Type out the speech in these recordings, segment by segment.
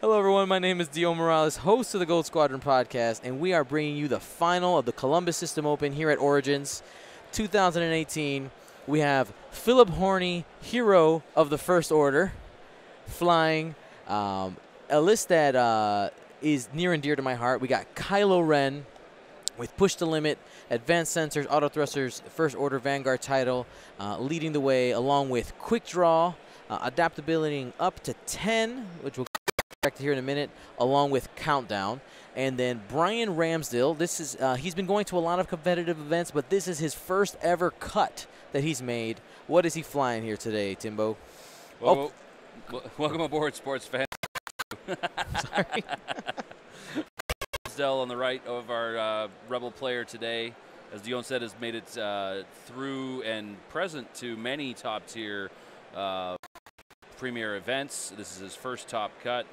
Hello, everyone. My name is Dio Morales, host of the Gold Squadron podcast, and we are bringing you the final of the Columbus System Open here at Origins 2018. We have Philip Horny, hero of the First Order, flying a list that is near and dear to my heart. We got Kylo Ren with Push the Limit, Advanced Sensors, Auto Thrusters, First Order Vanguard title, leading the way, along with Quick Draw, adaptability up to 10, which we'll back to here in a minute, along with Countdown. And then Bryan Ramsdell. This is he's been going to a lot of competitive events, but this is his first ever cut that he's made. What is he flying here today, Timbo? Well, welcome aboard, sports fans. Sorry. Ramsdell on the right of our Rebel player today, as Dion said, has made it through and present to many top-tier premier events. This is his first top cut.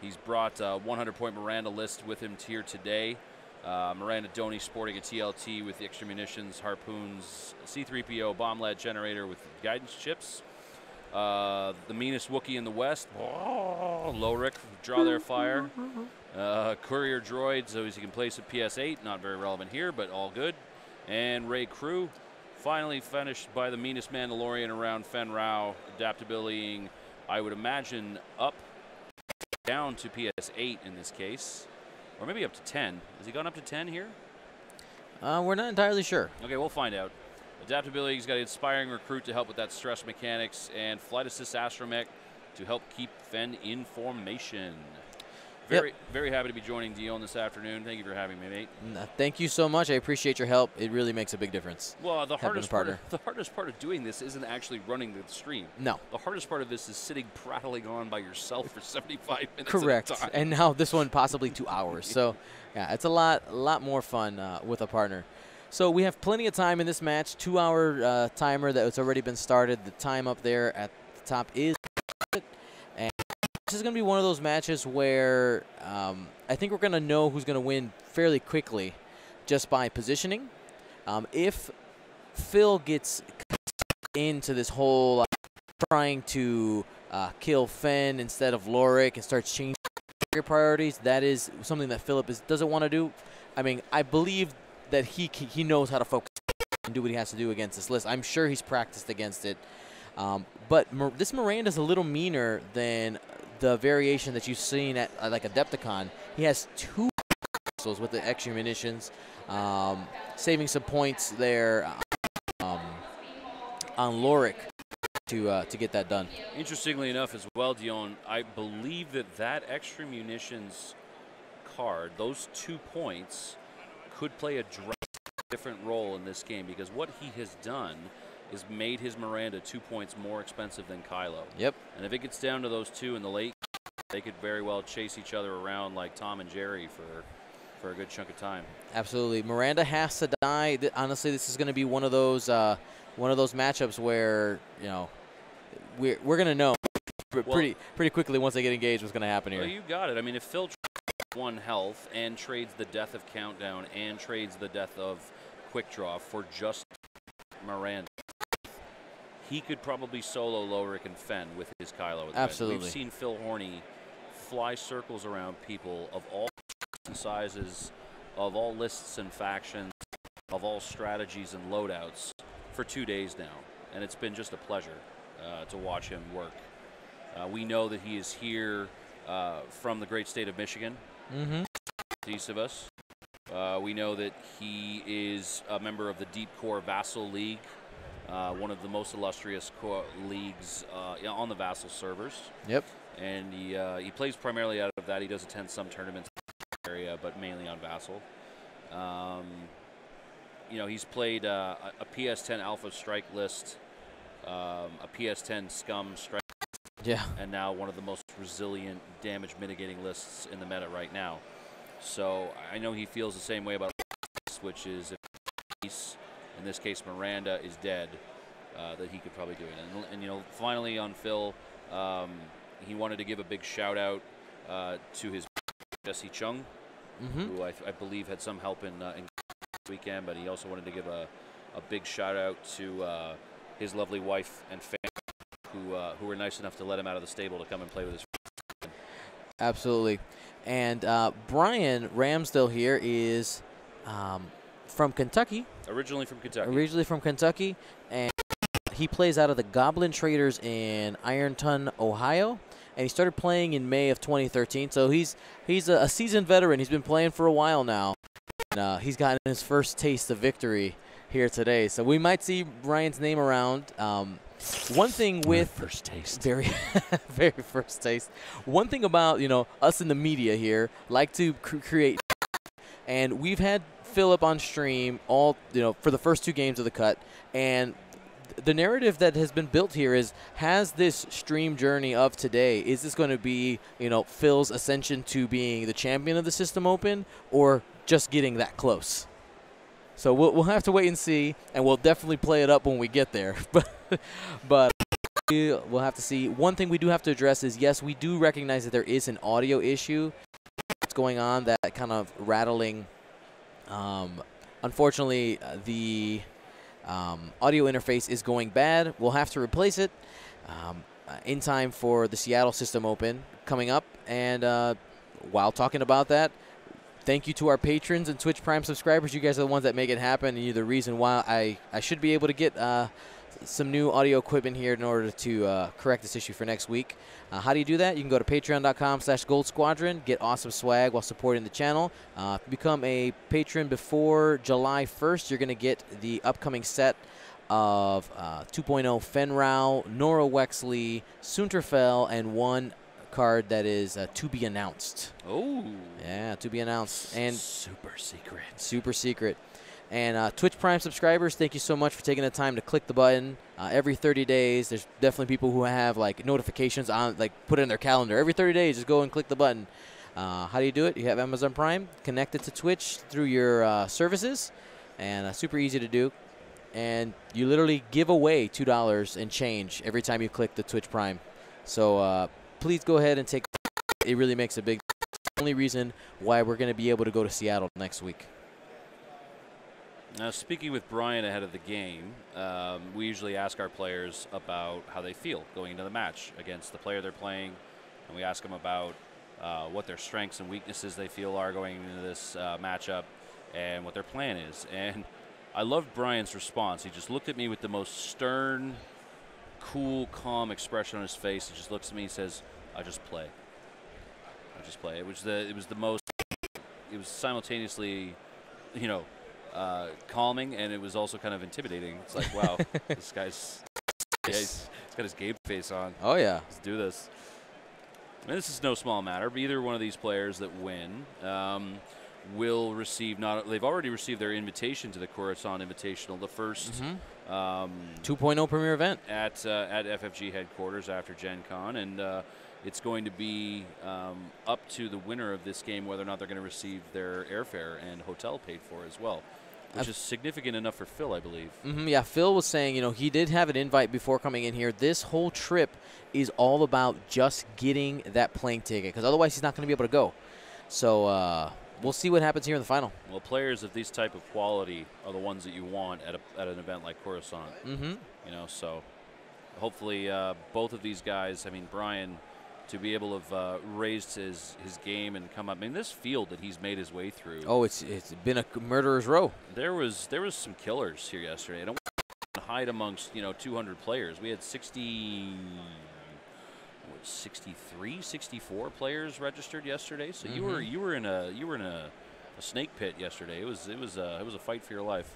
He's brought a 100-point Miranda list with him here today. Miranda Doney sporting a TLT with the extra munitions, harpoons, C-3PO bomb-lead generator with guidance chips. The meanest Wookiee in the West, Lowrick, draw their fire. Courier droid, so he can place at PS8, not very relevant here, but all good. And Ray Crew, finally finished by the meanest Mandalorian around Fen Rao, adaptability, I would imagine, up, down to PS8 in this case, or maybe up to 10. Has he gone up to 10 here? We're not entirely sure. Okay, we'll find out. Adaptability, he's got an inspiring recruit to help with that stress very and flight assist astromech to help keep Fen in formation. Very happy to be joining Dion this afternoon. Thank you for having me, mate. Thank you so much. I appreciate your help. It really makes a big difference. Well, the hardest part of doing this isn't actually running the stream. No. The hardest part of this is sitting prattling on by yourself for 75 minutes Correct. at a time. And now this one possibly 2 hours. So, yeah, it's a lot more fun with a partner. So we have plenty of time in this match. 2-hour timer that's already been started. The time up there at the top is. And this is going to be one of those matches where I think we're going to know who's going to win fairly quickly just by positioning. If Phil gets into this whole trying to kill Fen instead of Lorick and starts changing your priorities, that is something that Philip doesn't want to do. I mean, I believe that he knows how to focus and do what he has to do against this list. I'm sure he's practiced against it. But this Miranda's a little meaner than the variation that you've seen at like Adepticon. He has 2 missiles with the extra munitions, saving some points there on Lorick to get that done. Interestingly enough as well, Dion, I believe that extra munitions card, those 2 points, could play a different role in this game, because what he has done is made his Miranda 2 points more expensive than Kylo. Yep. And if it gets down to those 2 in the late, they could very well chase each other around like Tom and Jerry for a good chunk of time. Absolutely. Miranda has to die. Honestly, this is going to be one of those matchups where, you know, we're going to know pretty quickly once they get engaged what's going to happen here. Well, you got it. I mean, if Phil 1 health and trades the death of Countdown and trades the death of Quick Draw for just Miranda, he could probably solo Lowrick and Fen with his Kylo. Absolutely. We've seen Phil Horny fly circles around people of all sizes, of all lists and factions, of all strategies and loadouts for 2 days now, and it's been just a pleasure to watch him work. We know that he is here from the great state of Michigan, east of us. We know that he is a member of the Deep Core Vassal League, one of the most illustrious leagues on the Vassal servers. Yep. And he plays primarily out of that. He does attend some tournaments in the area, but mainly on Vassal. You know, he's played a PS10 Alpha Strike list, a PS10 Scum Strike. Yeah. And now one of the most resilient damage mitigating lists in the meta right now. So I know he feels the same way about this, which is if in this case Miranda is dead, that he could probably do it. And you know, finally on Phil, he wanted to give a big shout out to his Jesse Chung, who I believe had some help in weekend, but he also wanted to give a big shout out to his lovely wife and family who were nice enough to let him out of the stable to come and play with his friends. Absolutely. And Bryan Ramsdell here is from Kentucky. Originally from Kentucky. Originally from Kentucky. And he plays out of the Goblin Traders in Ironton, Ohio. And he started playing in May of 2013. So he's a seasoned veteran. He's been playing for a while now. And he's gotten his first taste of victory here today. So we might see Bryan's name around. One thing with first taste, very first taste. One thing about us in the media here like to create, and we've had Philip on stream all for the first 2 games of the cut, and the narrative that has been built here is, has this stream journey of today, is this going to be Phil's ascension to being the champion of the System Open, or just getting that close? So we'll have to wait and see, and we'll definitely play it up when we get there. But we'll have to see. One thing we do have to address is, yes, we do recognize that there is an audio issue that's going on, that kind of rattling. Unfortunately, the audio interface is going bad. We'll have to replace it in time for the Seattle System Open coming up. And while talking about that, thank you to our patrons and Twitch Prime subscribers. You guys are the ones that make it happen, and you're the reason why I should be able to get some new audio equipment here in order to correct this issue for next week. How do you do that? You can go to patreon.com/goldsquadron, get awesome swag while supporting the channel. If you become a patron before July 1st, you're going to get the upcoming set of 2.0 Fenrau, Nora Wexley, Sunterfell, and one card that is to be announced. Oh. Yeah, to be announced. And super secret. Super secret. And Twitch Prime subscribers, thank you so much for taking the time to click the button. Every 30 days, there's definitely people who have like notifications on, like put it in their calendar. Every 30 days, just go and click the button. How do you do it? You have Amazon Prime, connect it to Twitch through your services, and super easy to do. And you literally give away $2 and change every time you click the Twitch Prime. So please go ahead and take it. It really makes a big difference. It's the only reason why we're going to be able to go to Seattle next week. Now, speaking with Bryan ahead of the game, we usually ask our players about how they feel going into the match against the player they're playing, and we ask them about what their strengths and weaknesses they feel are going into this matchup and what their plan is. And I loved Bryan's response. He just looked at me with the most stern, cool, calm expression on his face. He just looks at me and says, "I just play. I just play." It was simultaneously, calming, and it was also kind of intimidating. It's like, wow, this guy's he's got his game face on. Oh yeah, let's do this. And this is no small matter. But either one of these players that win will receive they've already received their invitation to the Coruscant Invitational, the first 2.0 premier event at FFG headquarters after Gen Con, and it's going to be up to the winner of this game whether or not they're going to receive their airfare and hotel paid for as well, which is significant enough for Phil, I believe. Yeah, Phil was saying, he did have an invite before coming in here. This whole trip is all about just getting that plane ticket, because otherwise he's not going to be able to go. So we'll see what happens here in the final. Well, players of this type of quality are the ones that you want at an event like Coruscant. So hopefully both of these guys, I mean, Bryan, to be able to have raised his game and come up. I mean, this field that he's made his way through. Oh, it's been a murderer's row. There was some killers here yesterday. I don't want to hide amongst 200 players. We had 63, 64 players registered yesterday. So you were in a snake pit yesterday. It was a fight for your life.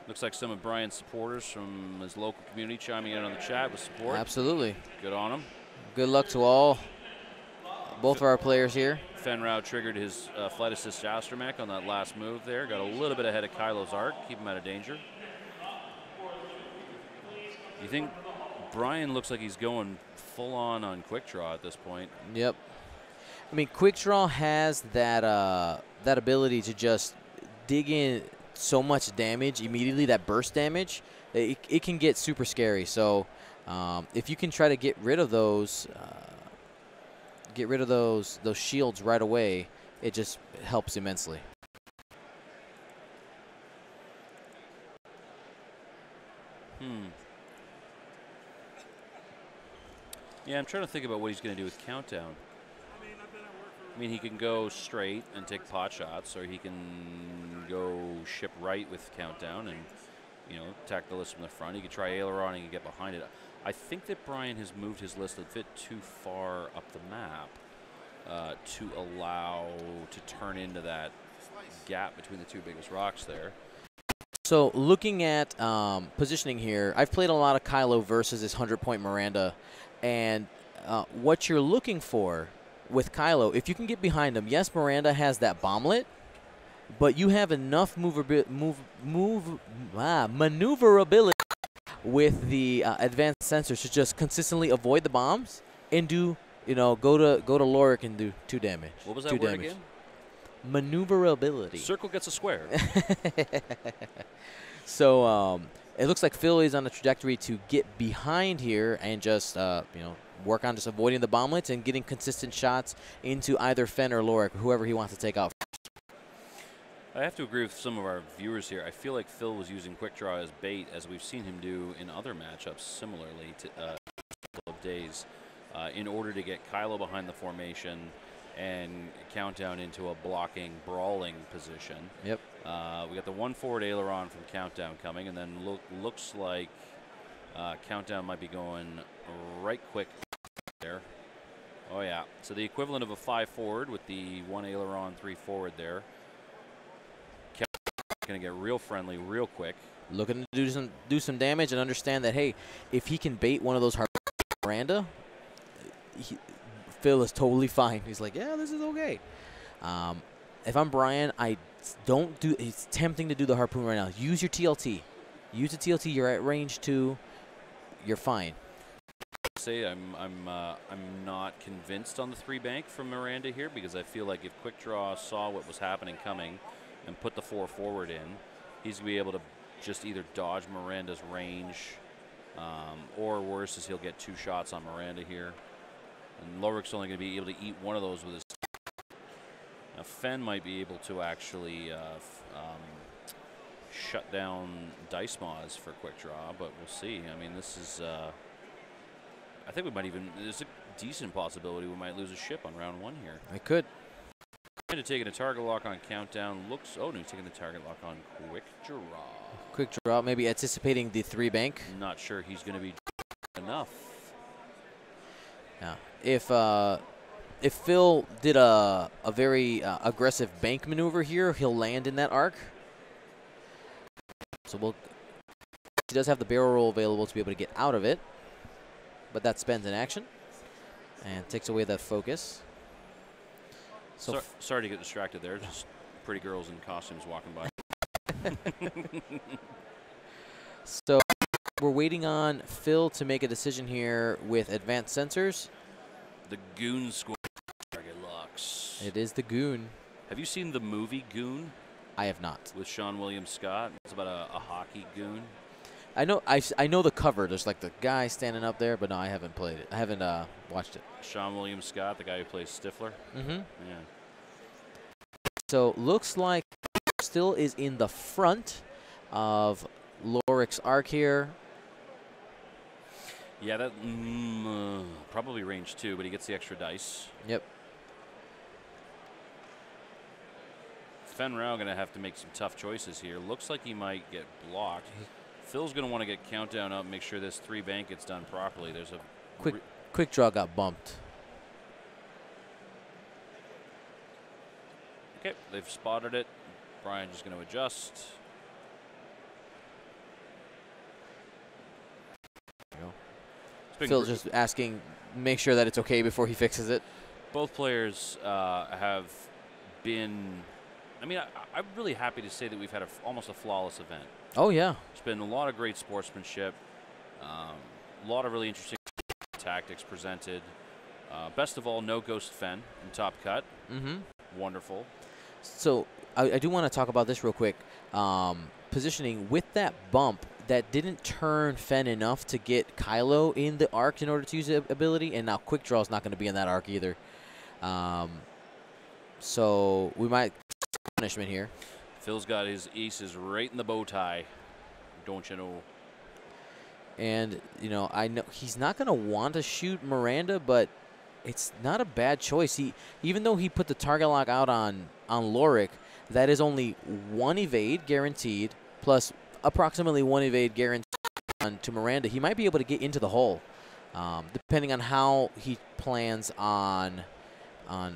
Looks like some of Bryan's supporters from his local community chiming in on the chat with support. Absolutely. Good on him. Good luck to both of our players here. Fenrau triggered his flight assist astromech on that last move there. Got a little bit ahead of Kylo's arc, keep him out of danger. You think Bryan looks like he's going full on quick draw at this point? Yep. I mean, quick draw has that ability to just dig in so much damage immediately, that burst damage. It can get super scary. So if you can try to get rid of those shields right away, it just helps immensely. Yeah, I'm trying to think about what he's going to do with countdown. I mean, he can go straight and take pot shots, or he can go ship right with countdown and, you know, attack the list from the front. He could try aileron and get behind it. I think that Bryan has moved his list a bit too far up the map to allow to turn into that gap between the two biggest rocks there. So looking at positioning here, I've played a lot of Kylo versus this 100-point Miranda, and what you're looking for with Kylo, if you can get behind him, yes, Miranda has that bomblet, but you have enough maneuverability with the advanced sensors to just consistently avoid the bombs and do, you know, go to Lorik and do 2 damage. What was that word again? Maneuverability. Circle gets a square. So it looks like Phil is on a trajectory to get behind here and just, you know, work on just avoiding the bomblets and getting consistent shots into either Fenn or Lorik, whoever he wants to take out. I have to agree with some of our viewers here. I feel like Phil was using quick draw as bait, as we've seen him do in other matchups similarly to a couple of days, in order to get Kylo behind the formation and countdown into a blocking, brawling position. Yep. We got the 1 forward aileron from countdown coming, and then looks like countdown might be going right quick there. Oh yeah. So the equivalent of a 5 forward with the 1 aileron, 3 forward there. Going to get real friendly real quick. Looking to do some damage and understand that, hey, if he can bait one of those Miranda, Phil is totally fine. He's like, yeah, this is okay. If I'm Bryan, I don't do. It's tempting to do the harpoon right now. Use your TLT. Use the TLT. You're at range 2. You're fine. Say I'm not convinced on the 3 bank from Miranda here, because I feel like if quick draw saw what was happening coming and put the 4 forward in, he's going to be able to just either dodge Miranda's range, or worse is he'll get 2 shots on Miranda here. And Lorik's only going to be able to eat one of those with his. Now Fenn might be able to actually shut down Dice Maws for quick draw, but we'll see. I mean, this is, I think we might even, there's a decent possibility we might lose a ship on round 1 here. I could. Taking a target lock on countdown looks. Oh no, he's taking the target lock on quick draw. Quick draw, maybe anticipating the 3 bank. Not sure he's going to be enough. Yeah. If Phil did a very aggressive bank maneuver here, he'll land in that arc. So he does have the barrel roll available to be able to get out of it, but that spends an action and takes away that focus. So sorry to get distracted there. Just pretty girls in costumes walking by. So we're waiting on Phil to make a decision here with advanced sensors. The Goon Squad target locks. It is the Goon. Have you seen the movie Goon? I have not. With Sean William Scott. It's about a hockey goon. I know the cover. There's like the guy standing up there, but no, I haven't played it. I haven't watched it. Sean William Scott, the guy who plays Stifler. Mm-hmm. Yeah. So looks like still is in the front of Lorik's arc here. Yeah, that probably range 2, but he gets the extra dice. Yep. Fenn Rao going to have to make some tough choices here. Looks like he might get blocked. Phil's going to want to get countdown up, make sure this 3 bank gets done properly. There's a quick draw got bumped. Okay, they've spotted it. Bryan just going to adjust. Phil's just asking, make sure that it's okay before he fixes it. Both players have been. I mean, I'm really happy to say that we've had almost a flawless event. Oh, yeah. There's been a lot of great sportsmanship, a lot of really interesting tactics presented. Best of all, no Ghost Fenn in top cut. Mm-hmm. Wonderful. So I do want to talk about this real quick. Positioning with that bump, that didn't turn Fenn enough to get Kylo in the arc in order to use the ability, and now quick draw is not going to be in that arc either. So we might punishment here. Phil's got his aces right in the bow tie, don't you know? And, you know, I know he's not going to want to shoot Miranda, but it's not a bad choice. Even though he put the target lock out on Lorick, that is only 1 evade guaranteed, plus approximately 1 evade guaranteed to Miranda. He might be able to get into the hole, depending on how he plans on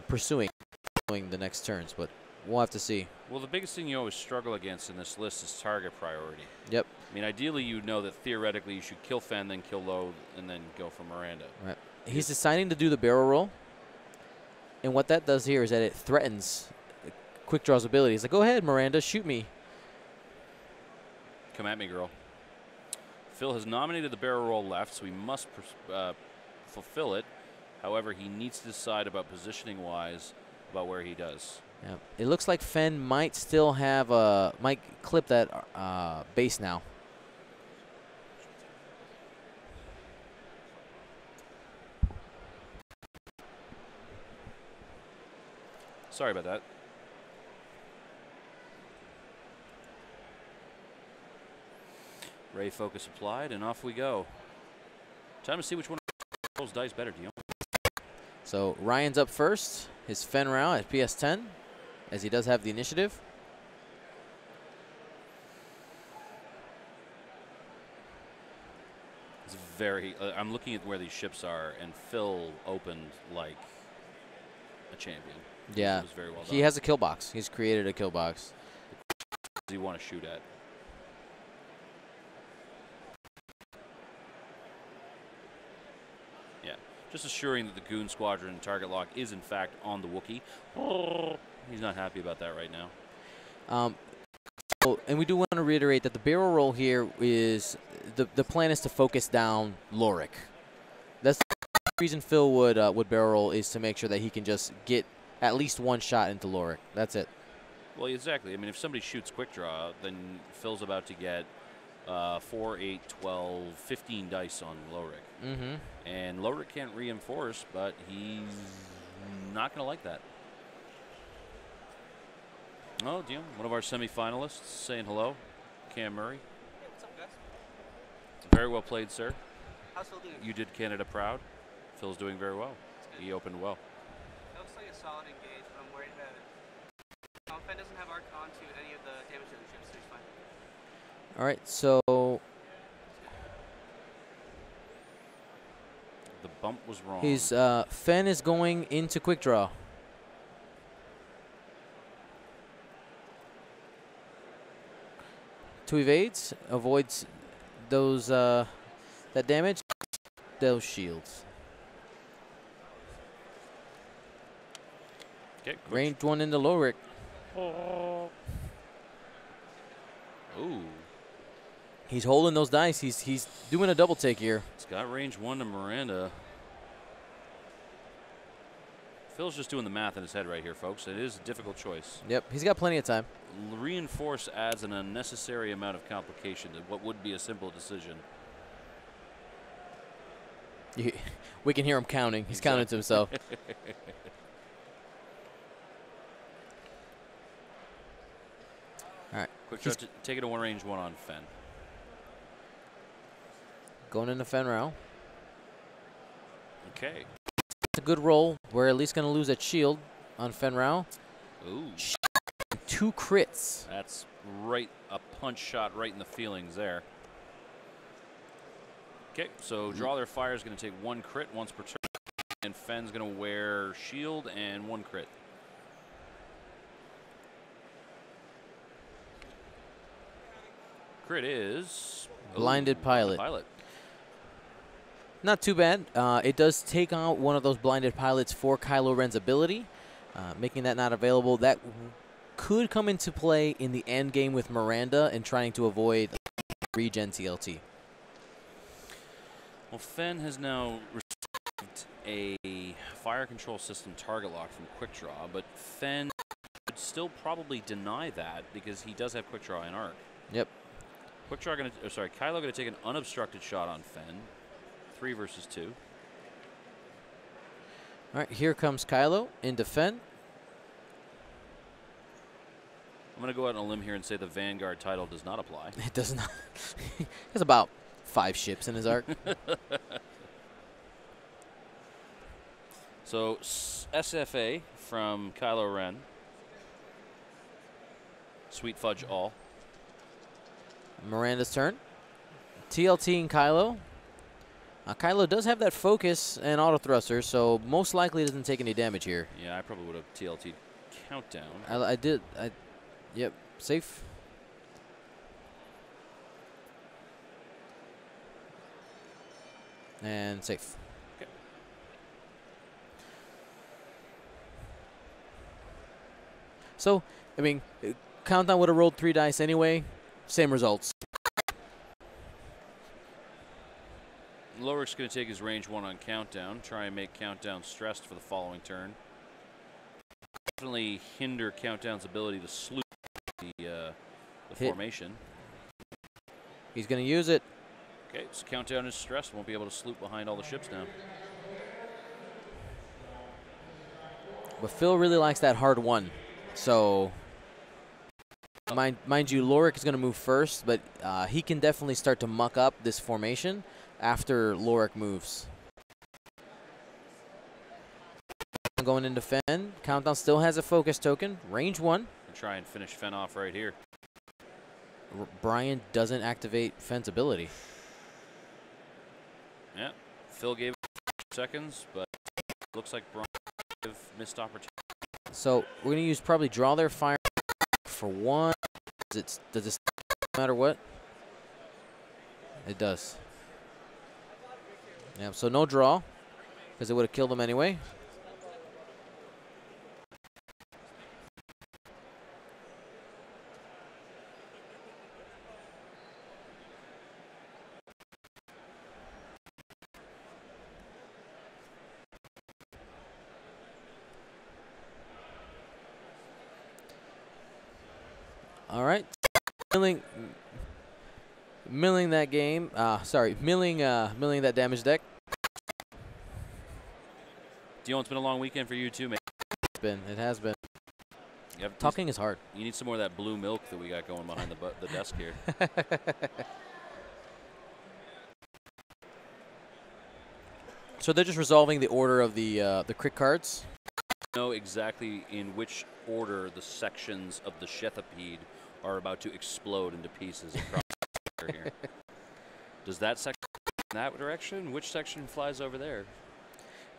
pursuing the next turns. But we'll have to see. Well, the biggest thing you always struggle against in this list is target priority. Yep. I mean, ideally, you know that theoretically you should kill Fenn, then kill Lowe, and then go for Miranda. Right. He's deciding to do the barrel roll, and what that does here is that it threatens Quick Draw's ability. He's like, go ahead, Miranda, shoot me. Come at me, girl. Phil has nominated the barrel roll left, so he must fulfill it. However, he needs to decide about positioning-wise about where he does. Yeah. It looks like Fenn might still have might clip that base now. Sorry about that. Ray focus applied, and off we go. Time to see which one rolls dice better, Dion. So Ryan's up first. His Fenn round at PS10, as he does have the initiative. It's very. I'm looking at where these ships are, and Phil opened like a champion. Yeah, it was very well done. He has a kill box. He's created a kill box. What do you want to shoot at? Yeah, just assuring that the Goon Squadron target lock is in fact on the Wookiee. Oh, he's not happy about that right now. And we do want to reiterate that the barrel roll here is the plan is to focus down Lorick. That's the reason Phil would barrel roll, is to make sure that he can just get at least 1 shot into Lorick. That's it. Well, exactly. I mean, if somebody shoots quick draw, then Phil's about to get 4, 8, 12, 15 dice on Lorick. Mm-hmm. And Lorick can't reinforce, but he's not going to like that. Oh, Dion, one of our semifinalists saying hello. Cam Murray. Hey, what's up, guys? Very well played, sir. How's Phil doing? You did Canada proud. Phil's doing very well. He opened well. It looks like a solid engage, but I'm worried about it. Fenn doesn't have arc onto any of the damage dealing ships, so he's fine. All right, so The bump was wrong. he's Fenn is going into quick draw. Two evades, avoids those that damage, those shields. Okay, Ranged one into Lorick. Ooh. He's holding those dice. He's doing a double take here. It's got range 1 to Miranda. Phil's just doing the math in his head right here, folks. It is a difficult choice. Yep, he's got plenty of time. Reinforce adds an unnecessary amount of complication to what would be a simple decision. We can hear him counting. He's counting to himself. All right. Quick shot, take it to 1 range 1 on Fenn. Going into Fenn row. Okay. It's a good roll. We're at least going to lose that shield on Fenn row. Ooh. 2 crits. That's right, a punch shot right in the feelings there. Okay, so draw their fire is going to take 1 crit once per turn, and Fenn's going to wear shield and 1 crit. Crit is Blinded Pilot. Pilot. Not too bad. It does take out one of those blinded pilots for Kylo Ren's ability, making that not available. That could come into play in the end game with Miranda and trying to avoid regen TLT. Well, Fenn has now received a fire control system target lock from Quick Draw, but Fenn would still probably deny that because he does have Quick Draw and Arc. Yep. Quick Draw Kylo going to take an unobstructed shot on Fenn. 3 versus 2. All right, here comes Kylo into Fenn. I'm going to go out on a limb here and say the Vanguard title does not apply. It does not. It's about 5 ships in his arc. So SFA from Kylo Ren. Sweet fudge all. Miranda's turn. TLT and Kylo. Kylo does have that focus and auto thruster, so most likely doesn't take any damage here. Yeah, I probably would have TLT'd countdown. I did. Yep, safe. And safe. Okay. So, I mean, countdown would have rolled 3 dice anyway. Same results. Lorik's going to take his range 1 on countdown, try and make countdown stressed for the following turn. Definitely hinder countdown's ability to sloop the formation. He's going to use it. Okay, so countdown is stressed, won't be able to sloop behind all the ships now. But Phil really likes that hard 1. So, mind you, Lorik is going to move first, but he can definitely start to muck up this formation after Lorik moves. Going into Fen. Countdown still has a focus token. Range 1. We'll try and finish Fen off right here. Bryan doesn't activate Fen's ability. Yeah, Phil gave it seconds, but looks like Bryan missed opportunity. So we're going to use probably draw their fire for 1. Does it matter what? It does. Yeah, so no draw, because it would have killed him anyway. All right, milling that game. Milling that damage deck. Dion, it's been a long weekend for you too, man. It has been. Talking is hard. You need some more of that blue milk that we got going behind the desk here. So they're just resolving the order of the crit cards. Know exactly in which order the sections of the Shethapede are about to explode into pieces across the here. Does that section in that direction? Which section flies over there?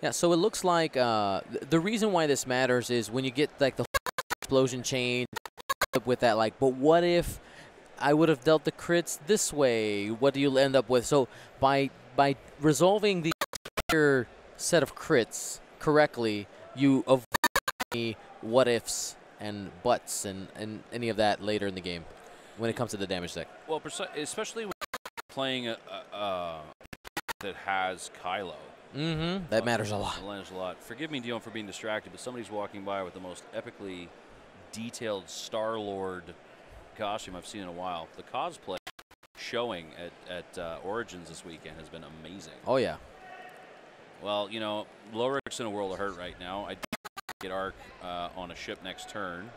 Yeah, so it looks like the reason why this matters is when you get like the explosion chain with that, like, but what if I would have dealt the crits this way? What do you end up with? So by resolving the entire set of crits correctly, you avoid any what ifs and buts and any of that later in the game when it comes to the damage deck. Well, especially when playing a that has Kylo. Mm-hmm. That matters a lot. That matters a lot. Forgive me, Dion, for being distracted, but somebody's walking by with the most epically detailed Star-Lord costume I've seen in a while. The cosplay showing at Origins this weekend has been amazing. Oh, yeah. Well, you know, Lorik's in a world of hurt right now. I get Arc on a ship next turn.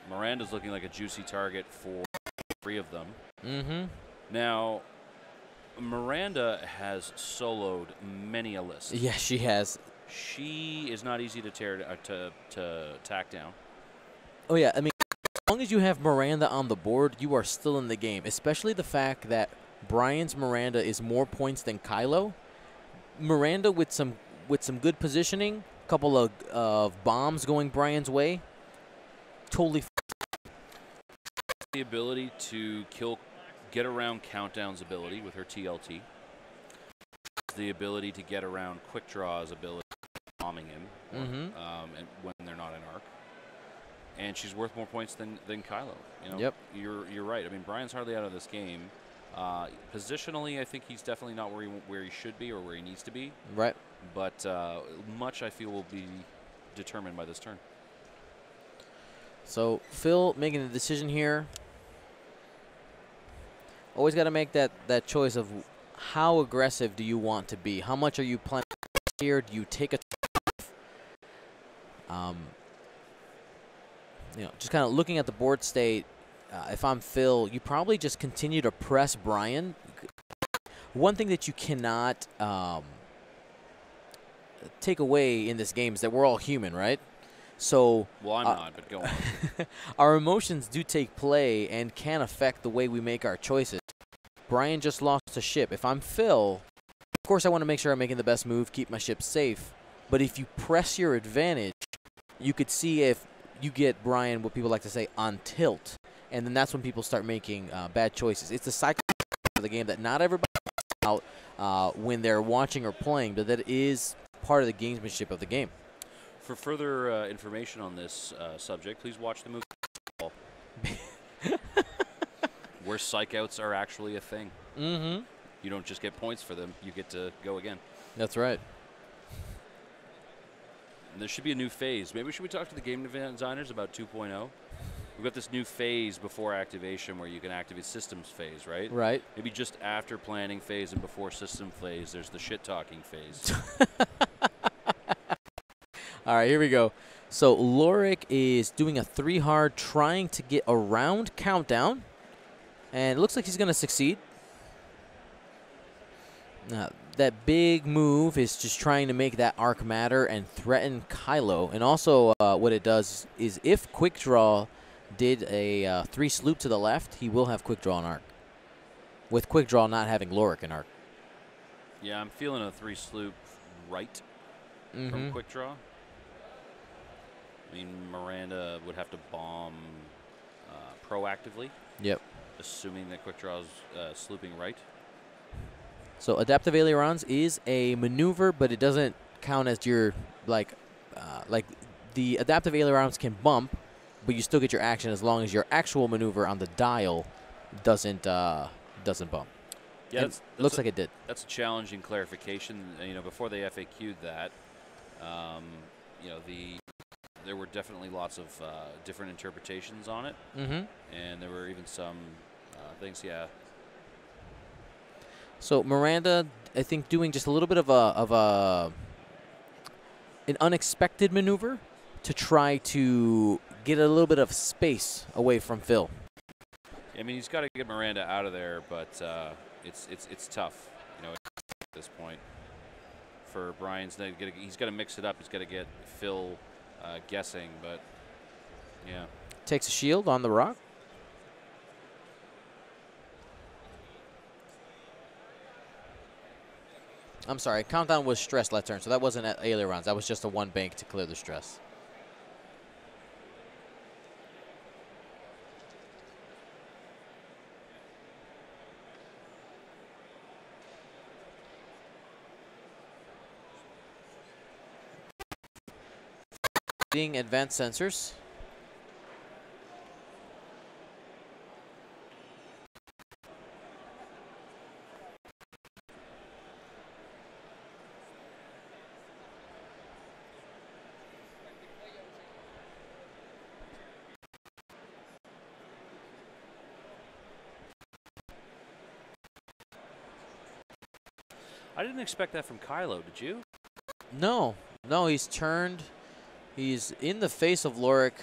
Miranda's looking like a juicy target for 3 of them. Mm-hmm. Now, Miranda has soloed many a list. Yeah, she has. She is not easy to to tack down. Oh, yeah. I mean, as long as you have Miranda on the board, you are still in the game, especially the fact that Bryan's Miranda is more points than Kylo. Miranda with some good positioning, couple of bombs going Bryan's way, totally. The ability to get around Countdown's ability with her TLT. The ability to get around Quick Draw's ability, bombing him, and when they're not in arc. And she's worth more points than Kylo. You know, yep. You're right. I mean, Bryan's hardly out of this game. Positionally, I think he's definitely not where he should be or where he needs to be. Right. But much, I feel, will be determined by this turn. So Phil making a decision here. Always got to make that choice of how aggressive do you want to be? How much are you planning here? Do you take a you know, just kind of looking at the board state, if I'm Phil, you probably just continue to press Bryan. One thing that you cannot take away in this game is that we're all human, right? So, well, I'm not, but go on. Our emotions do take play and can affect the way we make our choices. Bryan just lost a ship. If I'm Phil, of course I want to make sure I'm making the best move, keep my ship safe. But if you press your advantage, you could see if you get Bryan, what people like to say, on tilt. And then that's when people start making bad choices. It's a cycle of the game that not everybody out when they're watching or playing, but that is part of the gamesmanship of the game. For further information on this subject, please watch the movie where psych-outs are actually a thing. Mm-hmm. You don't just get points for them, you get to go again. That's right. And there should be a new phase. Maybe should we talk to the game designers about 2.0? We've got this new phase before activation where you can activate systems phase, right? Right. Maybe just after planning phase and before system phase, there's the shit-talking phase. All right, here we go. So Lorik is doing a 3-hard, trying to get around countdown. And it looks like he's going to succeed. That big move is just trying to make that arc matter and threaten Kylo. And also what it does is if Quick Draw did a 3 sloop to the left, he will have Quick Draw and arc. With Quick Draw not having Lorik and arc. Yeah, I'm feeling a 3 sloop right from Quick Draw. I mean, Miranda would have to bomb proactively. Yep. Assuming that Quick Draw is slooping right. So adaptive ailerons is a maneuver, but it doesn't count as your like the adaptive ailerons can bump, but you still get your action as long as your actual maneuver on the dial doesn't bump. Yeah, that's looks like it did. That's a challenging clarification. You know, before they FAQ'd that, you know, there were definitely lots of different interpretations on it, and there were even some things. Yeah. So Miranda, I think, doing just a little bit of an unexpected maneuver to try to get a little bit of space away from Phil. I mean, he's got to get Miranda out of there, but it's tough, you know, at this point. For Bryan's, he's got to mix it up. He's got to get Phil guessing, but yeah. Takes a shield on the rock. I'm sorry, countdown was stress left turn, so that wasn't at ailerons. That was just a 1 bank to clear the stress. Advanced sensors. I didn't expect that from Kylo, did you? No, he's turned. He's in the face of Lorik.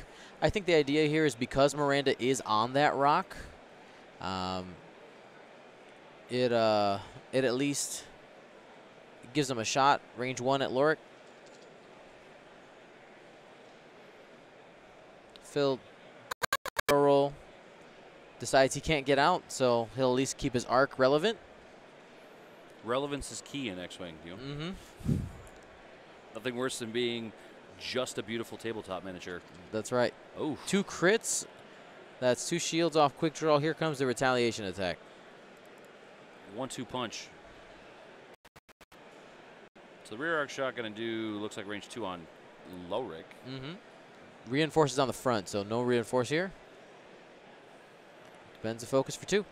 I think the idea here is because Miranda is on that rock, it at least gives him a shot. Range 1 at Lorik. Phil roll decides he can't get out, so he'll at least keep his arc relevant. Relevance is key in X-Wing, you know? Nothing worse than being just a beautiful tabletop miniature. That's right. Oh, 2 crits. That's 2 shields off Quick Draw. Here comes the retaliation attack. 1-2 punch. So the rear arc shot going to do, looks like range 2 on Lorik. Reinforces on the front, so no reinforce here. Bends the focus for 2.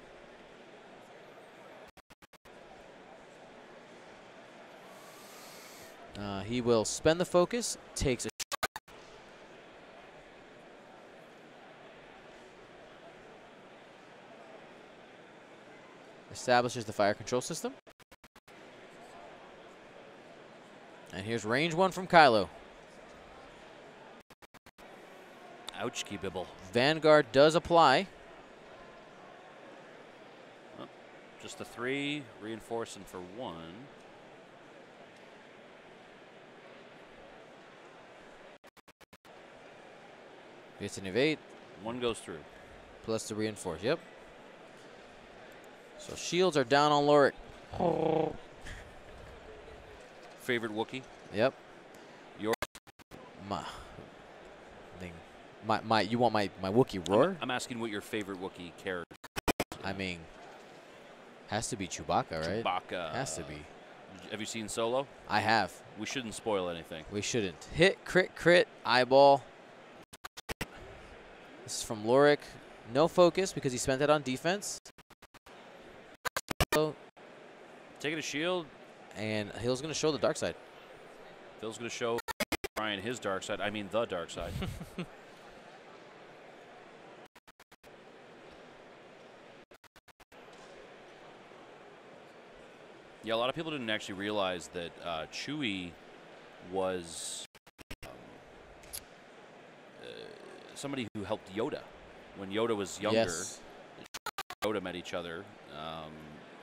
He will spend the focus, takes a establishes the fire control system. And here's range 1 from Kylo. Ouch, key bibble. Vanguard does apply. Just the 3, reinforcing for 1. Gets an evade. 1 goes through. Plus the reinforce. Yep. So shields are down on Lorik. Favorite Wookiee? Yep. Your you want my Wookiee roar? I'm asking what your favorite Wookiee character. I mean, has to be Chewbacca, right? Chewbacca. Has to be. Have you seen Solo? I have. We shouldn't spoil anything. We shouldn't. Hit, crit, eyeball. This is from Lorik. No focus because he spent it on defense. Taking a shield. And Hill's going to show the dark side. Phil's going to show Bryan his dark side. I mean the dark side. Yeah, a lot of people didn't actually realize that Chewie was somebody who helped Yoda when Yoda was younger. Yes. Yoda met each other,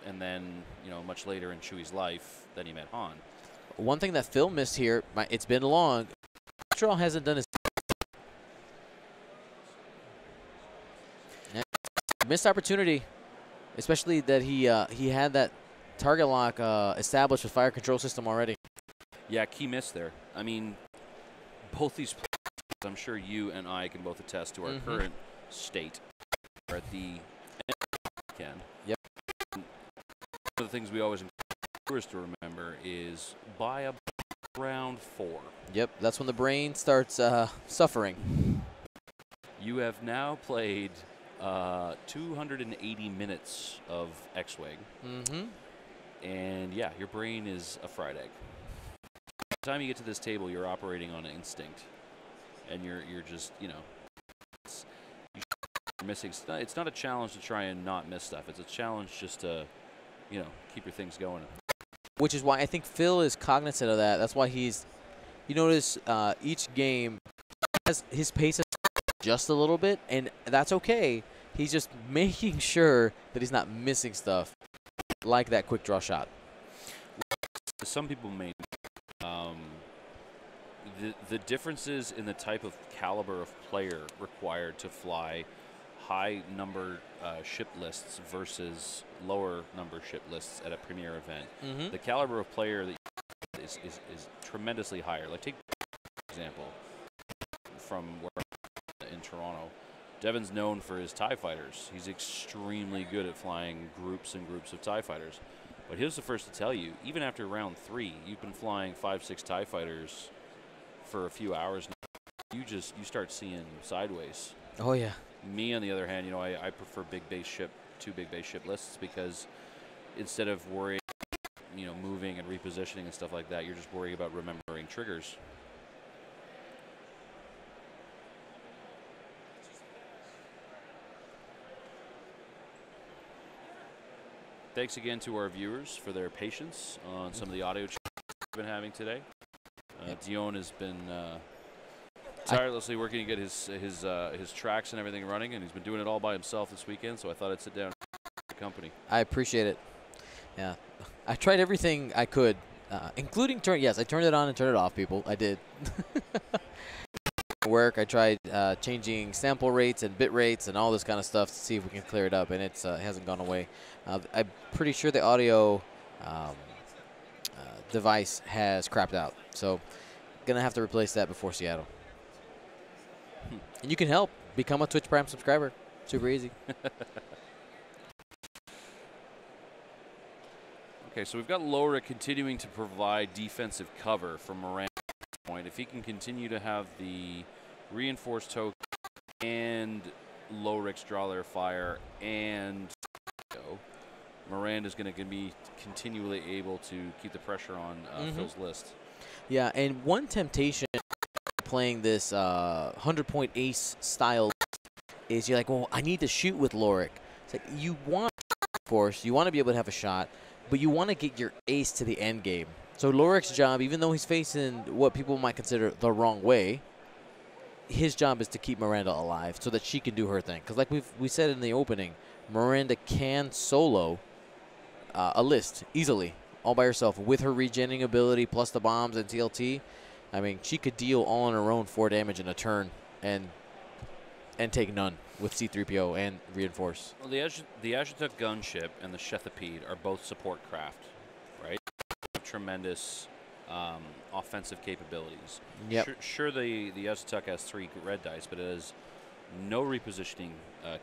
and then much later in Chewie's life, then he met Han. One thing that Phil missed here, it's been long. Squadron hasn't done his missed opportunity, especially that he had that target lock established with fire control system already. Yeah, key miss there. I mean, both these players, I'm sure you and I can both attest to our current state. We're at the end. Yep. One of the things we always encourage viewers to remember is by round 4. Yep, that's when the brain starts suffering. You have now played 280 minutes of X-Wing. And yeah, your brain is a fried egg. By the time you get to this table, you're operating on instinct, and you're just you're missing. It's not a challenge to try and not miss stuff. It's a challenge just to keep your things going. Which is why I think Phil is cognizant of that. That's why he's. You notice each game has his pace is just a little bit, and that's okay. He's just making sure that he's not missing stuff. Like that quick draw shot. Some people may the differences in the type of caliber of player required to fly high number ship lists versus lower number ship lists at a premier event. The caliber of player that is tremendously higher. Like take for example from where in Toronto. Devin's known for his TIE fighters. He's extremely good at flying groups and groups of TIE fighters. But he was the first to tell you, even after round 3, you've been flying 5, 6 TIE fighters for a few hours now. You start seeing sideways. Oh, yeah. Me, on the other hand, I prefer two big base ship lists because instead of worrying, moving and repositioning and stuff like that, you're just worrying about remembering triggers. Thanks again to our viewers for their patience on some of the audio we've been having today. Dion has been tirelessly working to get his tracks and everything running, and he's been doing it all by himself this weekend, so I thought I'd sit down and the company. I appreciate it. Yeah. I tried everything I could, including I turned it on and turned it off, people. I did. Work. I tried changing sample rates and bit rates and all this kind of stuff to see if we can clear it up, and it hasn't gone away. I'm pretty sure the audio device has crapped out, so gonna have to replace that before Seattle. And you can help. Become a Twitch Prime subscriber. Super easy. Okay, so we've got Lorik continuing to provide defensive cover from Miranda. Point. If he can continue to have the reinforced token and Lorik's draw their fire and Miranda's going to be continually able to keep the pressure on Phil's list. Yeah, and one temptation playing this 100-point ace style is you're like, well, I need to shoot with Lorik. It's like you want, of course, you want to be able to have a shot, but you want to get your ace to the end game. So Lorik's job, even though he's facing what people might consider the wrong way, his job is to keep Miranda alive so that she can do her thing. Because like we said in the opening, Miranda can solo a list easily, all by herself, with her regenning ability plus the bombs and TLT. I mean, she could deal all on her own 4 damage in a turn and take none with C-3PO and Reinforce. Well, the Ajutuk gunship and the Shethapede are both support craft, right? Tremendous offensive capabilities. Yep. Sure the Ajutuk has 3 red dice, but it has no repositioning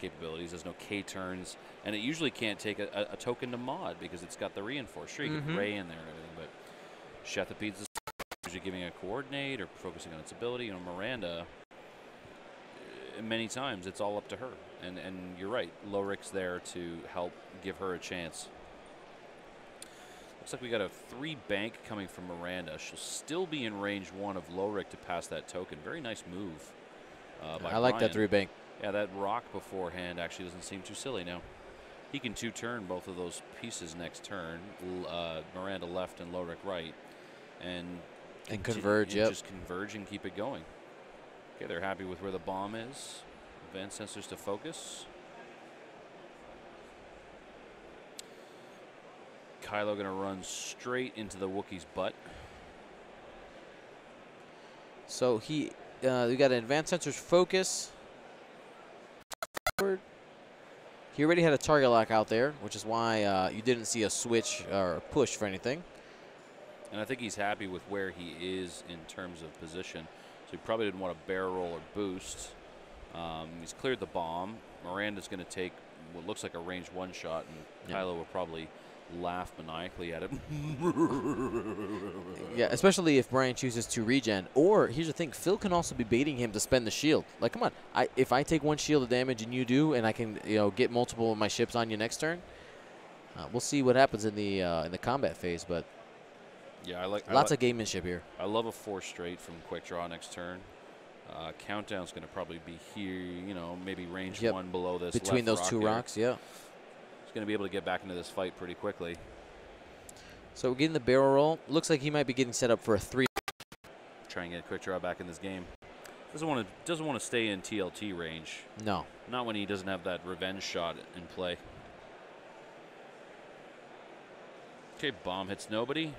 capabilities. There's no K turns, and it usually can't take a token to mod because it's got the Reinforce. Sure, you get Ray in there and everything, but Shethapede's usually giving a coordinate or focusing on its ability. You know, Miranda, many times it's all up to her, and you're right. Lorik's there to help give her a chance. Looks like we got a 3 bank coming from Miranda. She'll still be in range 1 of Lorik to pass that token. Very nice move. I like that 3 bank. Yeah, that rock beforehand actually doesn't seem too silly now. He can 2-turn both of those pieces next turn. Miranda left and Lorik right, and converge. Yep. Just converge and keep it going. Okay, they're happy with where the bomb is. Advanced sensors to focus. Kylo going to run straight into the Wookiee's butt. So we got an advanced sensors focus. He already had a target lock out there, which is why you didn't see a switch or a push for anything. And I think he's happy with where he is in terms of position. So he probably didn't want to barrel roll or boost. He's cleared the bomb. Miranda's going to take what looks like a range 1 shot, and Kylo will probably laugh maniacally at it. Yeah, especially if Bryan chooses to regen. Or here's the thing, Phil can also be baiting him to spend the shield. Like, come on, if I take 1 shield of damage and you do, and I can get multiple of my ships on you next turn, we'll see what happens in the combat phase. But yeah, lots of gamemanship here. I love a 4 straight from quick draw next turn. Countdown's going to probably be here, maybe range 1 below this. Between those 2 rocks, yeah. He's going to be able to get back into this fight pretty quickly. So we're getting the barrel roll. Looks like he might be getting set up for a 3. Try and get a quick draw back in this game. Doesn't want to stay in TLT range. No. Not when he doesn't have that revenge shot in play. Okay, bomb hits nobody.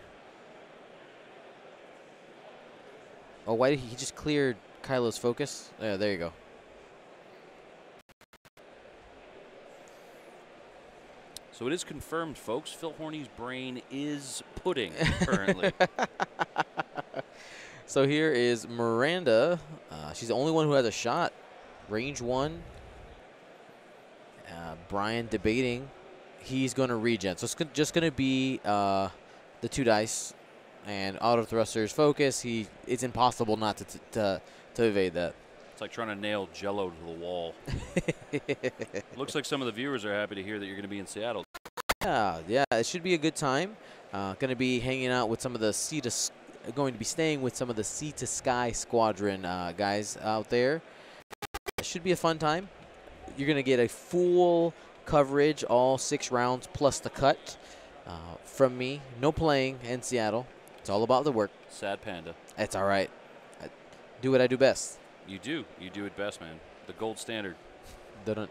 Oh, why did he just cleared Kylo's focus? Yeah, there you go. So it is confirmed, folks. Phil Horny's brain is pudding currently. So here is Miranda. She's the only one who has a shot. Range 1. Bryan debating. He's going to regen. So it's just going to be the 2 dice. And auto thrusters focus. It's impossible not to evade that. It's like trying to nail Jello to the wall. Looks like some of the viewers are happy to hear that you're going to be in Seattle. Yeah, it should be a good time. Going to be hanging out with some of the going to be staying with some of the Sea to Sky Squadron guys out there. It should be a fun time. You're going to get a full coverage, all 6 rounds plus the cut from me. No playing in Seattle. It's all about the work. Sad panda. It's all right. I do what I do best. You do. You do it best, man. The gold standard. Dun-dun.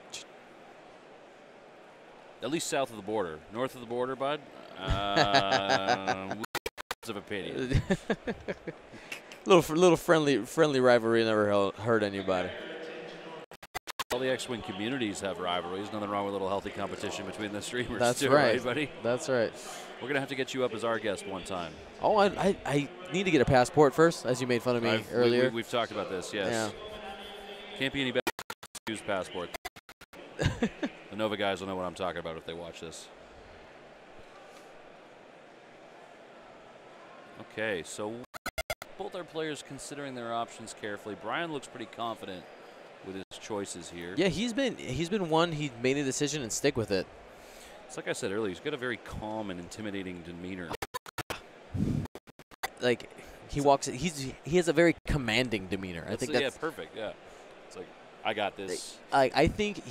At least south of the border. North of the border, bud. Of opinion. little friendly rivalry never hurt anybody. All the X-Wing communities have rivalries. Nothing wrong with a little healthy competition between the streamers. That's too, right, buddy. That's right. We're gonna have to get you up as our guest one time. Oh, I need to get a passport first, as you made fun of me earlier. We've talked about this. Yes. Yeah. Can't be any better. Use passport. The Nova guys will know what I'm talking about if they watch this. Okay, so both our players considering their options carefully. Bryan looks pretty confident with his choices here. Yeah, he's been one. He made a decision and stick with it. It's like I said earlier. He's got a very calm and intimidating demeanor. Like he walks. He has a very commanding demeanor. I think that's perfect. Yeah, it's like I got this. I think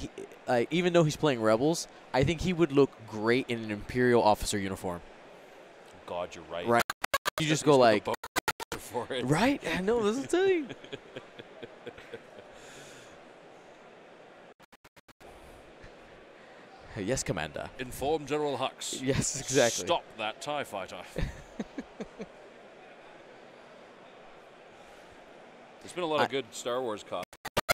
even though he's playing Rebels, I think he would look great in an Imperial officer uniform. God, you're right. Right. You just go like, for it. Right? I know. This is the thing. Yes, Commander. Inform General Hux. Yes, exactly. Stop that TIE fighter. There's been a lot of good Star Wars costumes.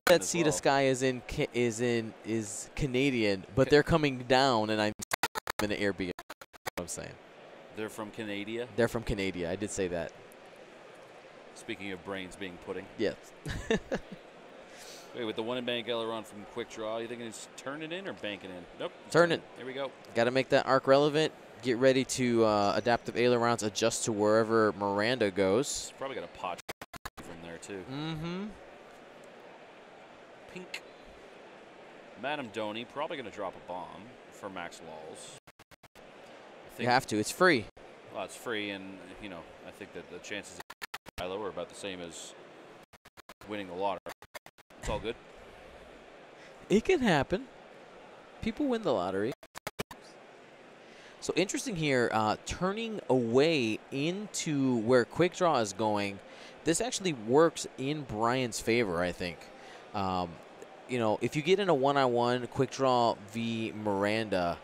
That Sea to Sky is Canadian, but they're coming down, and I'm in the air. What I'm saying. They're from Canada. They're from Canada. I did say that. Speaking of brains being pudding. Yes. Wait, with the one in bank aileron from quick draw, you think it's turn it in or bank it in? Nope. Turn it. There we go. Got to make that arc relevant. Get ready to adaptive ailerons adjust to wherever Miranda goes. It's probably got a pot from there too. Mm-hmm. Pink. Madam Doney probably going to drop a bomb for Max Walls. You have to. It's free. Well, it's free, and you know, I think that the chances of Kylo are about the same as winning the lottery. It's all good. It can happen. People win the lottery. So interesting here, turning away into where quick draw is going. This actually works in Bryan's favor, I think. You know, if you get in a one-on-one quick draw v Miranda,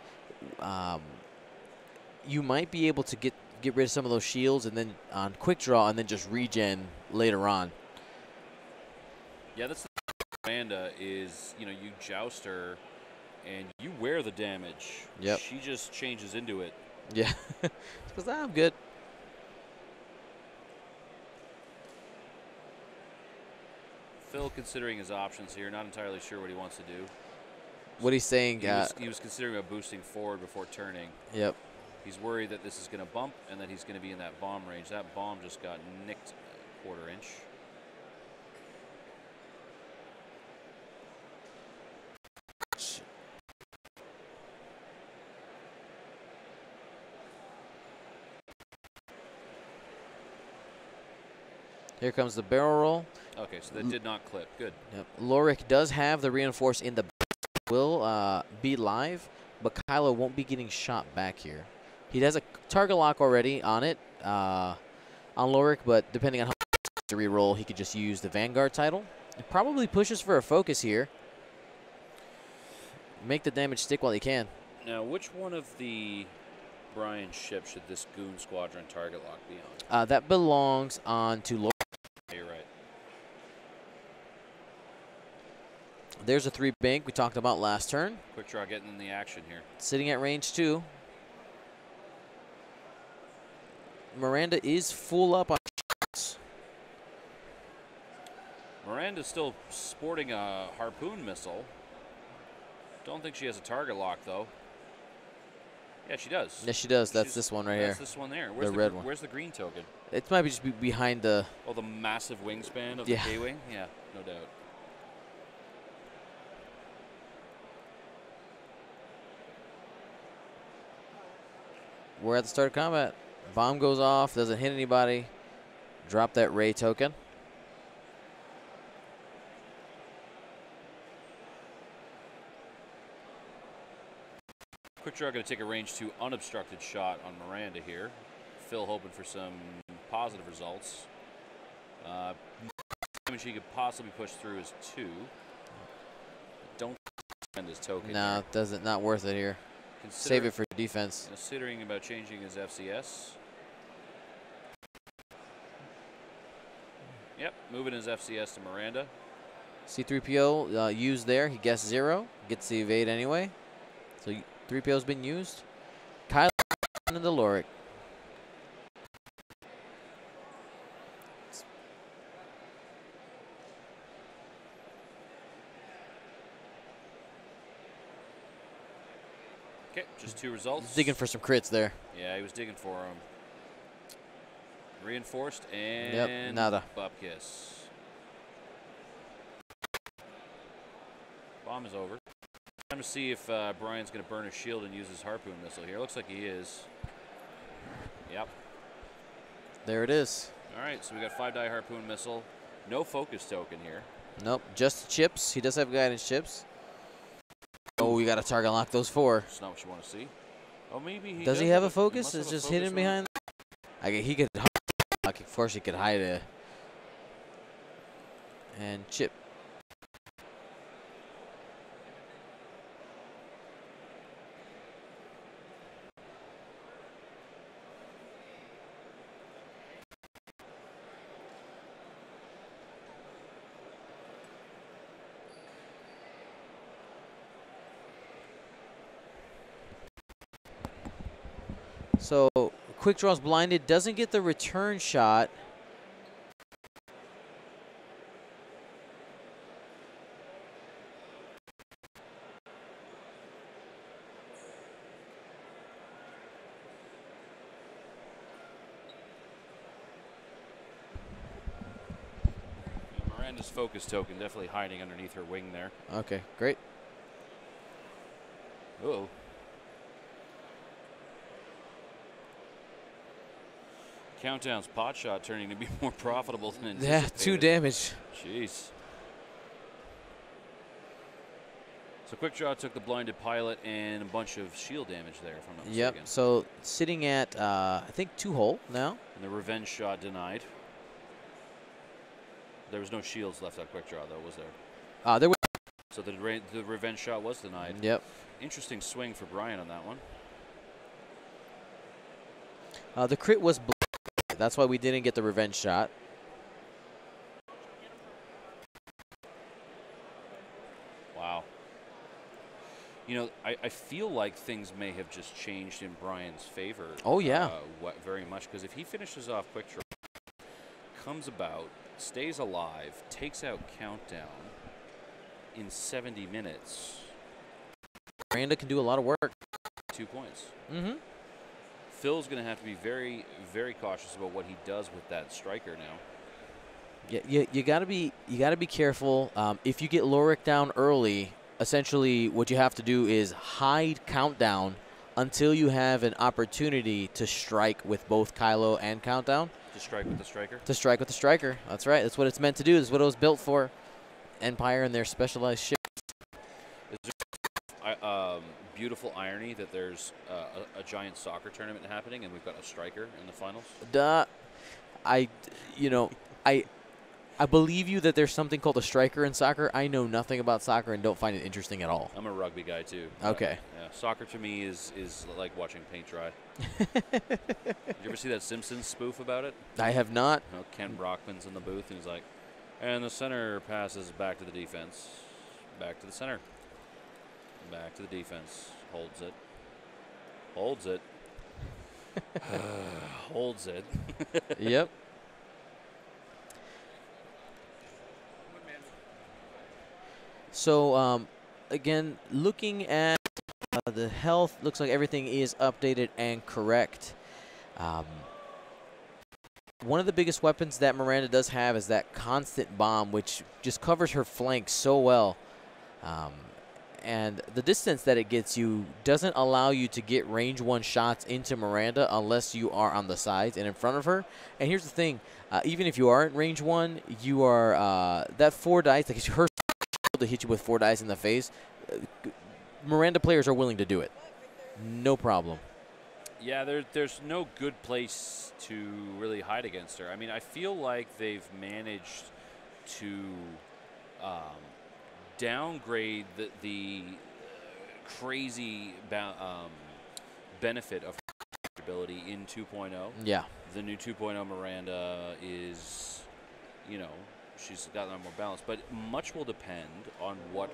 you might be able to get rid of some of those shields and then on quick draw and then just regen later on. Yeah, that's the Miranda is, you know, you joust her and you wear the damage. Yep. She just changes into it. Yeah. Because I'm good. Phil considering his options here, not entirely sure what he wants to do. What he's saying, he was considering a boosting forward before turning. Yep. He's worried that this is going to bump and that he's going to be in that bomb range. That bomb just got nicked a quarter inch. Here comes the barrel roll. Okay, so that did not clip. Good. Yep. Lorik does have the reinforce in the will be live, but Kylo won't be getting shot back here. He has a target lock already on it, on Lorik, but depending on how to re-roll, he could just use the Vanguard title. It probably pushes for a focus here. Make the damage stick while he can. Now, which one of the Bryan ships should this Goon Squadron target lock be on? That belongs on to Lorik. You're right. There's a 3 bank we talked about last turn. Quick draw getting in the action here. Sitting at range 2. Miranda is full up on shots. Miranda's still sporting a harpoon missile. Don't think she has a target lock, though. Yeah, she does. Yes, she does. That's this one right here. That's this one there. Where's the red one. Where's the green token? It might be just behind the... Oh, the massive wingspan of the K-Wing? Yeah, no doubt. We're at the start of combat. Bomb goes off, doesn't hit anybody. Drop that Ray token. Quick draw going to take a range 2 unobstructed shot on Miranda here. Phil hoping for some positive results. Damage he could possibly push through is 2. Don't spend his token. No, doesn't. Not worth it here. Save it for defense. Considering about changing his FCS. Yep, moving his FCS to Miranda. C-3PO used there. He guessed 0. Gets the evade anyway. So 3PO's been used. Kylo into the Lorik. Okay, just 2 results. Digging for some crits there. Yeah, he was digging for him. Reinforced and yep, nada. Bupkiss. Bomb is over. Time to see if Bryan's going to burn his shield and use his harpoon missile here. Looks like he is. Yep. There it is. All right, so we got 5-die harpoon missile. No focus token here. Nope, just chips. He does have guidance chips. Oh, we got to target lock those 4. That's not what you want to see. Oh, maybe he does. He have a focus? It's just hidden behind. He could. Of course, he could hide it. And chip. So quick draws blinded, doesn't get the return shot. Miranda's focus token definitely hiding underneath her wing there. Okay, great. Uh-oh. Countdown's pot shot turning to be more profitable than anticipated. Yeah, 2 damage. Jeez. So Quick Draw took the blinded pilot and a bunch of shield damage there, if I'm not mistaken. Yep, so sitting at, I think, 2 hull now. And the revenge shot denied. There was no shields left on Quick Draw, though, was there? There was. So the revenge shot was denied. Yep. Interesting swing for Bryan on that one. The crit was blinded. That's why we didn't get the revenge shot. Wow. You know, I feel like things may have just changed in Bryan's favor. Oh, yeah. Very much, because if he finishes off Quick Draw, comes about, stays alive, takes out Countdown in 70 minutes. Miranda can do a lot of work. 2 points. Mm-hmm. Phil's going to have to be very, very cautious about what he does with that striker now. Yeah, you gotta be careful. If you get Lorik down early, essentially what you have to do is hide Countdown until you have an opportunity to strike with both Kylo and Countdown. To strike with the striker? To strike with the striker. That's right. That's what it's meant to do. That's what it was built for. Empire and their specialized ship. Is there beautiful irony that there's a giant soccer tournament happening and we've got a striker in the finals? I believe you that there's something called a striker in soccer. I know nothing about soccer and don't find it interesting at all. I'm a rugby guy too. Okay. Yeah, soccer to me is like watching paint dry. Did you ever see that Simpsons spoof about it? I have not. You know, Ken Brockman's in the booth and he's like, and the center passes back to the defense. Back to the center. Back to the defense. Holds it. Holds it. Holds it. Yep. So, again, looking at the health, looks like everything is updated and correct. One of the biggest weapons that Miranda does have is that constant bomb, which just covers her flank so well. And the distance that it gets you doesn't allow you to get range 1 shots into Miranda unless you are on the sides and in front of her. And here's the thing, even if you are at range 1, you are that 4 dice, like her to hit you with 4 dice in the face, Miranda players are willing to do it. No problem. Yeah, there's no good place to really hide against her. I mean, I feel like they've managed to downgrade the crazy benefit of her ability in 2.0. Yeah. The new 2.0 Miranda is, you know, she's got a lot more balance, but much will depend on what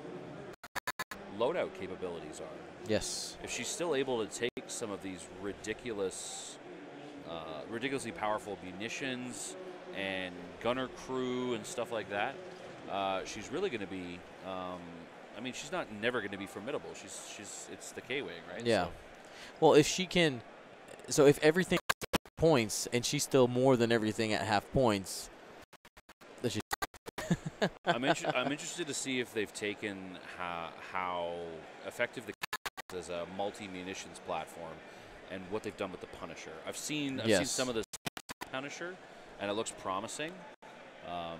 loadout capabilities are. Yes. If she's still able to take some of these ridiculously powerful munitions and gunner crew and stuff like that, she's really going to be. I mean, she's not never going to be formidable. It's the K-wing, right? Yeah. So. Well, if she can, so if everything points and she's still more than everything at half points. I'm interested to see if they've taken how effective the as a multi-munitions platform and what they've done with the Punisher. I've seen some of the Punisher, and it looks promising.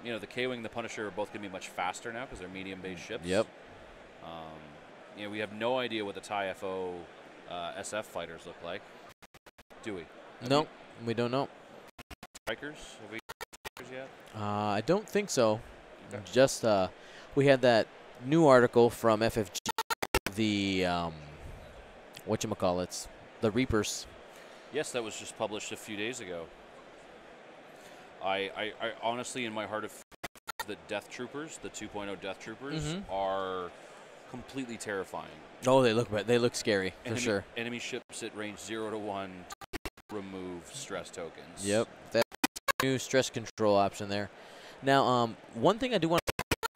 You know, the K-Wing and the Punisher are both going to be much faster now because they're medium-based ships. Yep. You know, we have no idea what the TIE FO SF fighters look like. Do we? No, we don't know. Strikers? Have we strikers yet? I don't think so. Okay. Just we had that new article from FFG, the whatchamacallits, the Reapers. Yes, that was just published a few days ago. I honestly, in my heart of the Death Troopers, the 2.0 Death Troopers, are completely terrifying. Oh, they look scary for sure. Enemy ships at range 0 to 1, remove stress tokens. Yep, that new stress control option there. Now, one thing I do want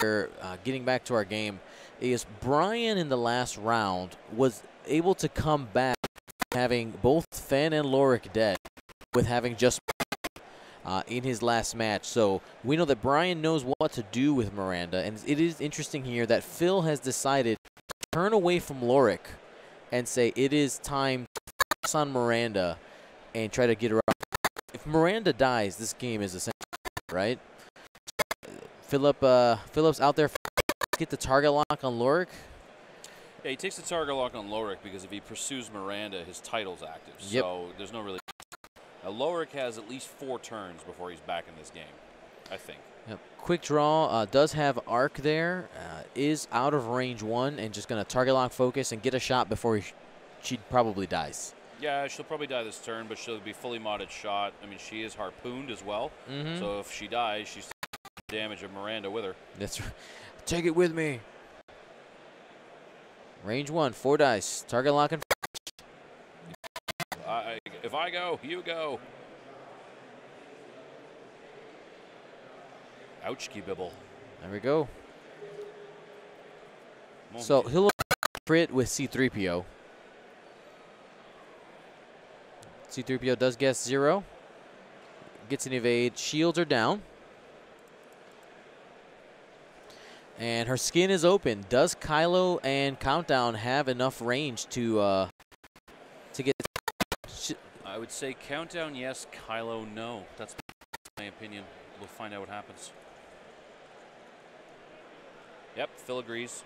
to getting back to our game is Bryan in the last round was able to come back having both Fenn and Lorik dead with having just in his last match. So we know that Bryan knows what to do with Miranda, and it is interesting here that Phil has decided to turn away from Lorik and say it is time to focus on Miranda and try to get her up. If Miranda dies, this game is essentially right. Philip's out there. Get the target lock on Lorik. Yeah, he takes the target lock on Lorik because if he pursues Miranda, his title's active. Yep. So there's no really. Now, Lorik has at least 4 turns before he's back in this game, I think. Yep. Quick draw does have arc there. Is out of range 1 and just going to target lock focus and get a shot before she probably dies. Yeah, she'll probably die this turn, but she'll be fully modded shot. I mean, she is harpooned as well. So if she dies, she's damage of Miranda with her. That's right. Take it with me. Range 1, 4 dice. Target lock and if I go, you go. Ouchky bibble. there we go. So he'll crit with C3PO. C3PO does guess 0. Gets an evade. Shields are down. And her skin is open. Does Kylo and Countdown have enough range to get? I would say Countdown yes, Kylo no. That's my opinion. We'll find out what happens. Yep, Phil agrees.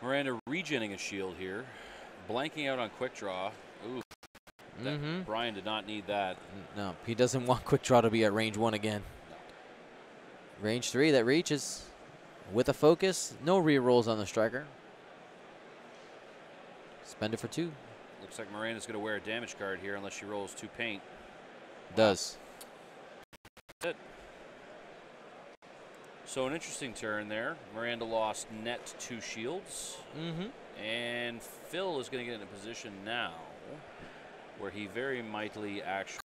Miranda regenning a shield here. Blanking out on quick draw. Ooh. Bryan did not need that. No, he doesn't want quick draw to be at range 1 again. No. Range 3, that reaches. With a focus, no rerolls on the striker. Spend it for 2. Looks like Miranda's going to wear a damage card here unless she rolls 2 paint. Does. That's it. So an interesting turn there. Miranda lost net 2 shields. And Phil is going to get in a position now where he very mightily actually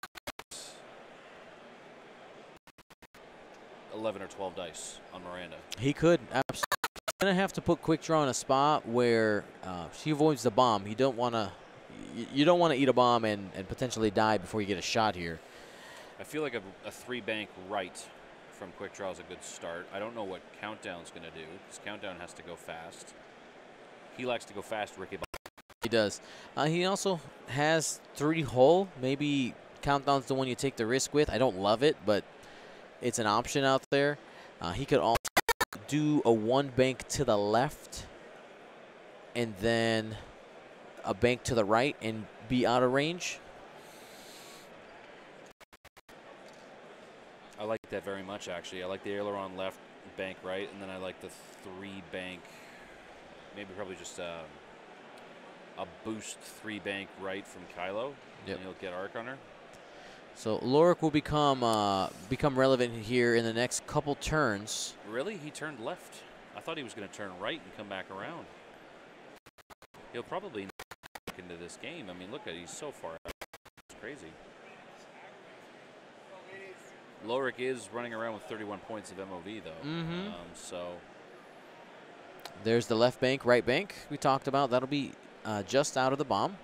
11 or 12 dice on Miranda. He could. Absolutely. He's going to have to put quick draw in a spot where she avoids the bomb. You don't want to eat a bomb and potentially die before you get a shot here. I feel like a 3-bank right from quick draw is a good start. I don't know what Countdown's going to do because Countdown has to go fast. He likes to go fast, Ricky. He does. He also has 3 hull. Maybe Countdown's the one you take the risk with. I don't love it, but it's an option out there. He could also do a 1 bank to the left and then a bank to the right and be out of range. I like that very much, actually. I like the aileron left, bank right, and then I like the 3-bank, maybe probably just a boost 3-bank right from Kylo. Yep. And he'll get arc on her. So Lorik will become relevant here in the next couple turns. Really? He turned left. I thought he was going to turn right and come back around. He'll probably look into this game. I mean, look at it. He's so far out. It's crazy. Lorik is running around with 31 points of MOV, though. So there's the left bank, right bank we talked about. That'll be just out of the bomb.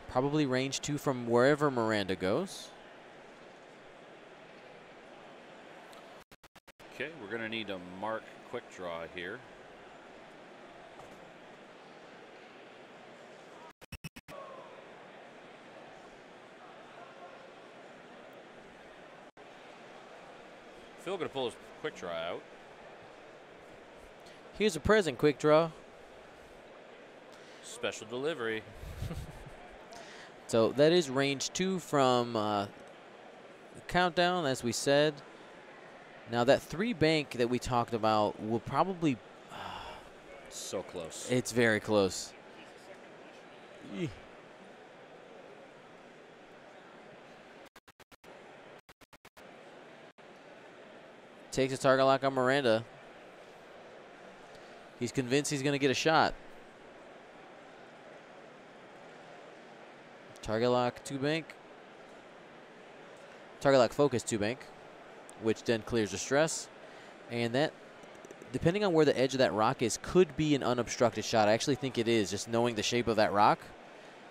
Probably range 2 from wherever Miranda goes. Okay, we're going to need to mark quick draw here. Phil going to pull his quick draw out. Here's a present, quick draw. Special delivery. So that is range 2 from Countdown, as we said. Now that 3-bank that we talked about will probably... so close. It's very close. Takes a target lock on Miranda. He's convinced he's going to get a shot. Target lock, 2-bank. Target lock focus, 2-bank, which then clears the stress. And that, depending on where the edge of that rock is, could be an unobstructed shot. I actually think it is, just knowing the shape of that rock.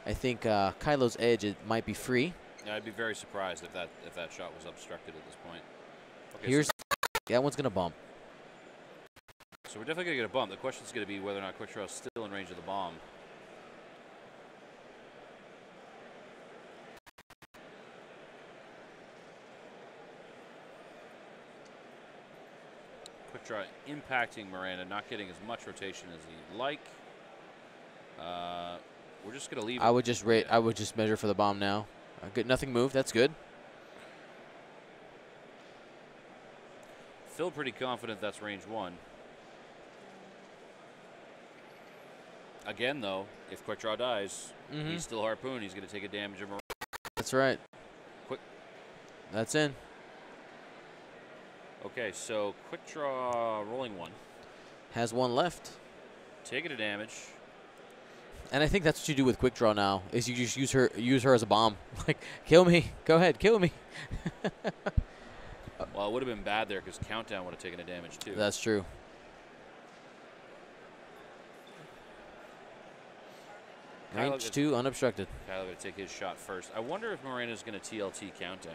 I think Kylo's edge, it might be free. Yeah, I'd be very surprised if that shot was obstructed at this point. Okay, Here's that one's going to bump. So we're definitely going to get a bump. The question is going to be whether or not Quick Draw is still in range of the bomb. Quick Draw impacting Miranda, not getting as much rotation as he'd like. We're just going to leave. I would just measure for the bomb now. Good, nothing moved. That's good. Feel pretty confident that's range 1. Again, though, if Quick Draw dies, he's still Harpoon. He's going to take a damage of Miranda. That's right. Quick. That's in. Okay, so Quick Draw rolling 1. Has 1 left. Taking a damage. And I think that's what you do with Quick Draw now, is you just use her as a bomb. Like, kill me. Go ahead, kill me. Well, it would have been bad there because Countdown would have taken a damage too. That's true. Range 2, unobstructed. Kylo going to take his shot first. I wonder if Miranda's going to TLT Countdown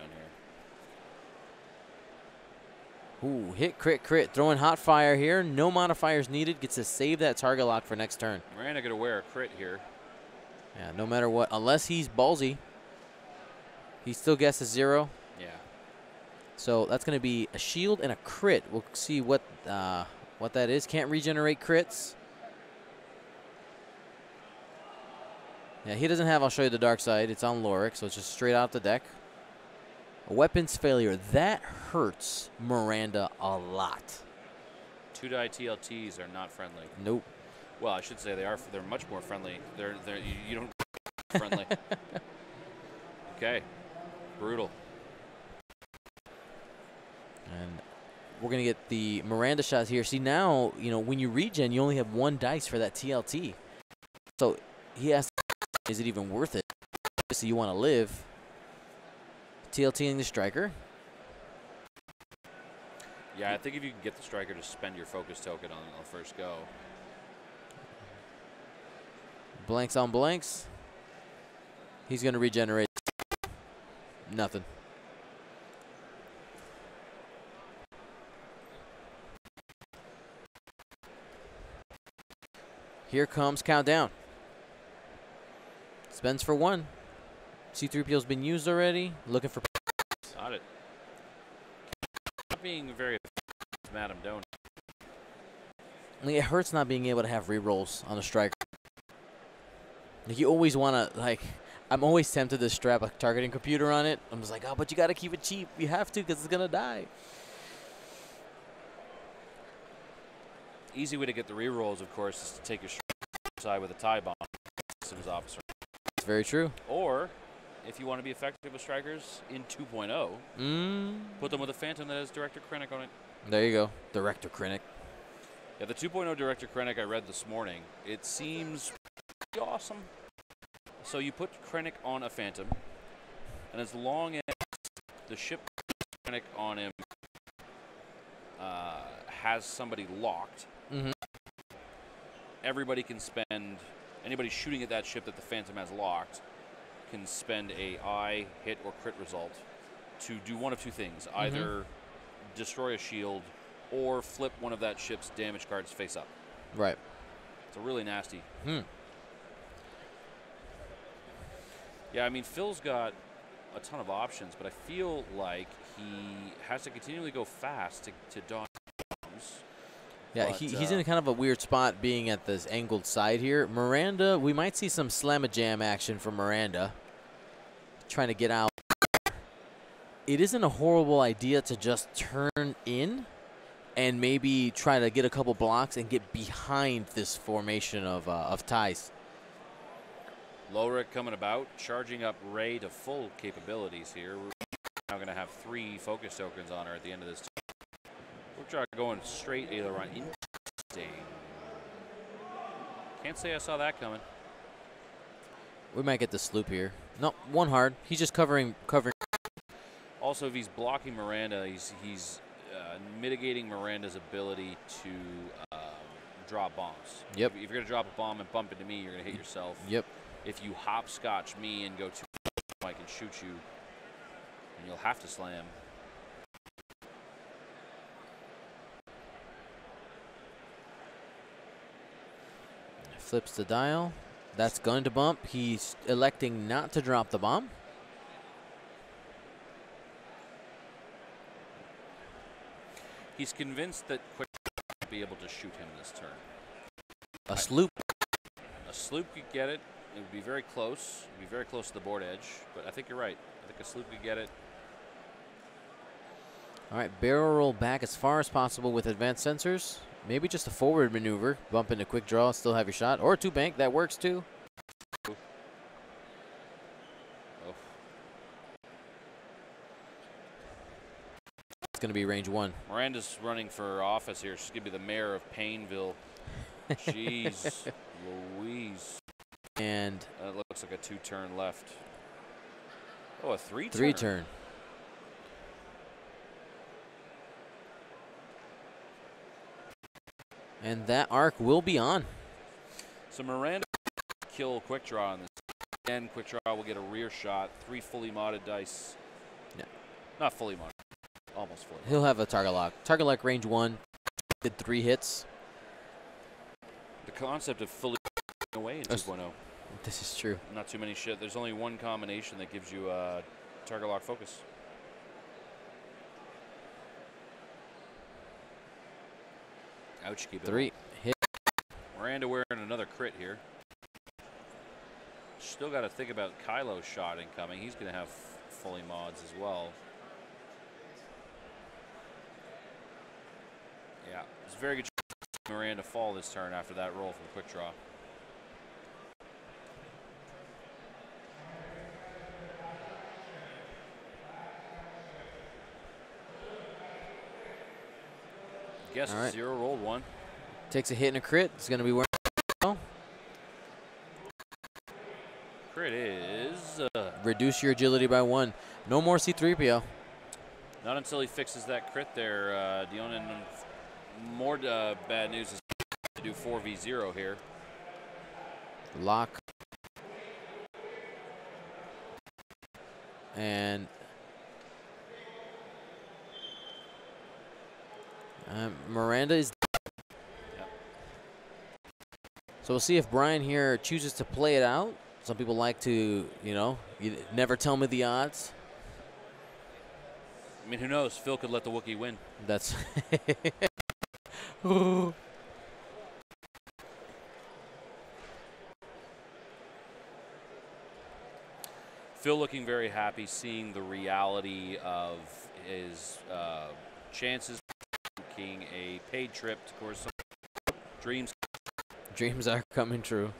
here. Ooh, hit, crit, crit. Throwing hot fire here. No modifiers needed. Gets to save that target lock for next turn. Miranda going to wear a crit here. Yeah, no matter what. Unless he's ballsy, he still guesses 0. Yeah. So that's going to be a shield and a crit. We'll see what that is. Can't regenerate crits. Yeah, he doesn't have I'll show you the dark side. It's on Lorik, so it's just straight out the deck. A weapons failure. That hurts Miranda a lot. 2-die TLTs are not friendly. Nope. Well, I should say they are. They're much more friendly. You don't friendly. Okay. Brutal. And we're going to get the Miranda shots here. See, now, when you regen, you only have 1 dice for that TLT. So he has to, is it even worth it? So you want to live. TLTing the striker. Yeah, I think if you can get the striker to spend your focus token on the first go. Blanks on blanks. He's going to regenerate. Nothing. Here comes Countdown. Spends for 1. C-3PO's been used already. Looking for. Got it. Not being very effective, Madam Don't. It hurts not being able to have rerolls on a striker. Like, you always want to, I'm always tempted to strap a targeting computer on it. I'm just like, oh, but you got to keep it cheap. You have to because it's going to die. Easy way to get the rerolls, of course, is to take your side with a tie bomb. Systems officer. That's very true. Or, if you want to be effective with strikers in 2.0, put them with a Phantom that has Director Krennic on it. There you go. Director Krennic. Yeah, the 2.0 Director Krennic I read this morning, it seems pretty awesome. So you put Krennic on a Phantom, and as long as the ship Krennic on him has somebody locked, everybody can spend, anybody shooting at that ship that the Phantom has locked can spend a I, hit, or crit result to do one of 2 things. Either destroy a shield or flip one of that ship's damage cards face up. Right. It's a really nasty. Yeah, I mean, Phil's got a ton of options, but I feel like he has to continually go fast to dodge bombs. Yeah, but, he's in kind of a weird spot being at this angled side here. Miranda, we might see some slam-a-jam action from Miranda. Trying to get out. It isn't a horrible idea to just turn in and maybe try to get a couple blocks and get behind this formation of ties. Lorik coming about, charging up Rey to full capabilities here. We're now going to have 3 focus tokens on her at the end of this. We're going straight aileron. Interesting. Can't say I saw that coming. We might get the sloop here. No, one hard. He's just covering. Also, if he's blocking Miranda, he's mitigating Miranda's ability to drop bombs. Yep. If you're going to drop a bomb and bump into me, you're going to hit yourself. Yep. If you hopscotch me and go too, I can shoot you, and you'll have to slam. Flips the dial. That's going to bump. He's electing not to drop the bomb. He's convinced that Quick will be able to shoot him this turn. A sloop. A sloop could get it. It would be very close. It would be very close to the board edge. But I think you're right. I think a sloop could get it. All right, barrel roll back as far as possible with advanced sensors. Maybe just a forward maneuver. Bump into quick draw, still have your shot. Or a two bank, that works too. Oh. It's going to be range 1. Miranda's running for office here. She's going to be the mayor of Painville. Jeez Louise. And that looks like a 2-turn left. Oh, a 3-turn. 3-turn. And that arc will be on. So Miranda kill quick draw on this. And quick draw will get a rear shot. 3 fully modded dice. Yeah. Not fully modded. Almost fully modded. He'll have a target lock. Target lock range 1. Did 3 hits. The concept of fully away in 2.0. This is true. Not too many shit. There's only one combination that gives you target lock focus. Ouch, keep it 3 hit. Miranda wearing another crit here. Still got to think about Kylo's shot incoming. He's going to have fully mods as well. Yeah, it's a very good Miranda fall this turn after that roll from quick draw. Guess All right. 0 rolled 1. Takes a hit and a crit. It's going to be wearing. Crit is Reduce your agility by 1. No more C3PO. not until he fixes that crit there, Dion. And more bad news is to do 4v0 here. Lock. And Miranda is. Yep. So we'll see if Bryan here chooses to play it out. Some people like to, you never tell me the odds. I mean, who knows? Phil could let the Wookiee win. That's. Phil looking very happy, seeing the reality of his chances of making a paid trip to Coruscant. Dreams are coming true.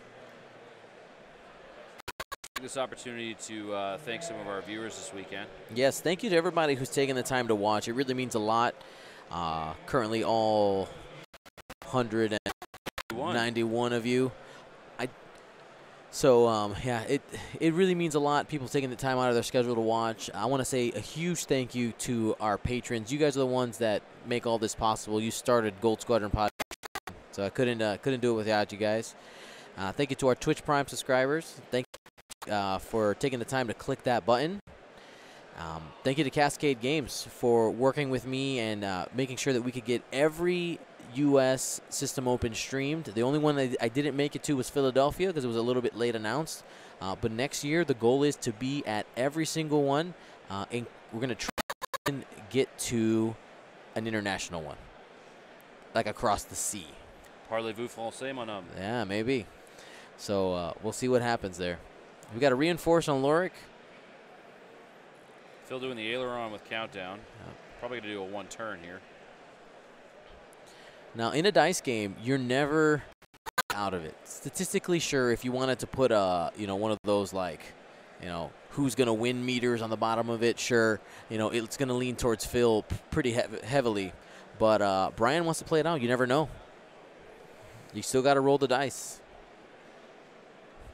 This opportunity to thank some of our viewers this weekend. Yes, thank you to everybody who's taken the time to watch. It really means a lot. Currently all 191 of you. Yeah, it really means a lot. People taking the time out of their schedule to watch. I want to say a huge thank you to our patrons. You guys are the ones that make all this possible. You started Gold Squadron Podcast, so I couldn't do it without you guys. Thank you to our Twitch Prime subscribers. Thank you for taking the time to click that button. Thank you to Cascade Games for working with me and making sure that we could get every U.S. System Open streamed. The only one I didn't make it to was Philadelphia because it was a little bit late announced. But next year, the goal is to be at every single one, and we're going to try and get to an international one, like across the sea. Parlez-vous français, mon homme? Yeah, maybe. So we'll see what happens there. We got to reinforce on Lorik. Phil doing the aileron with countdown. Probably going to do a 1-turn here. Now, in a dice game, you're never out of it. Statistically, sure, if you wanted to put one of those who's going to win meters on the bottom of it, sure, it's going to lean towards Phil pretty heavily. But Bryan wants to play it out. You never know. You still got to roll the dice.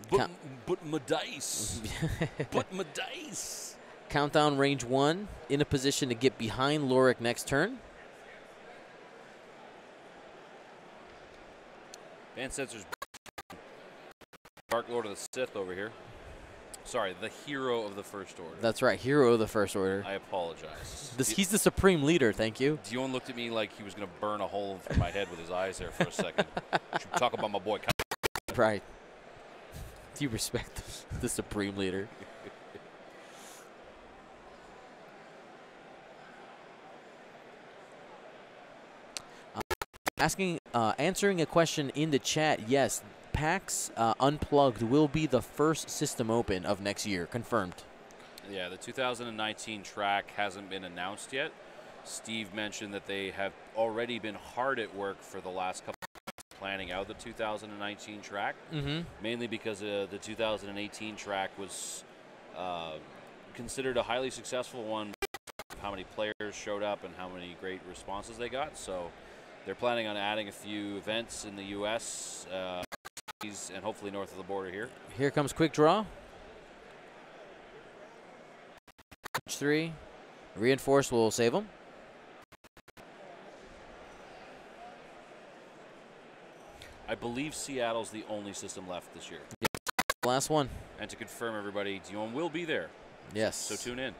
But my dice. But my dice. Countdown range 1 in a position to get behind Lorik next turn. Fan sensors. Dark Lord of the Sith over here. Sorry, the hero of the First Order. That's right, hero of the First Order. I apologize. He's the supreme leader, thank you. Dion looked at me like he was going to burn a hole through my head with his eyes there for a second. Should talk about my boy. Right. Do you respect the supreme leader? Answering a question in the chat, yes, PAX Unplugged will be the first system open of next year, confirmed. Yeah, the 2019 track hasn't been announced yet. Steve mentioned that they have already been hard at work for the last couple of months planning out the 2019 track, mainly because the 2018 track was considered a highly successful one, how many players showed up and how many great responses they got. So they're planning on adding a few events in the U.S. And hopefully north of the border here. Here comes quick draw. 3. Reinforce will save him. I believe Seattle's the only system left this year. Last one. And to confirm, everybody, Dion will be there. Yes. So tune in.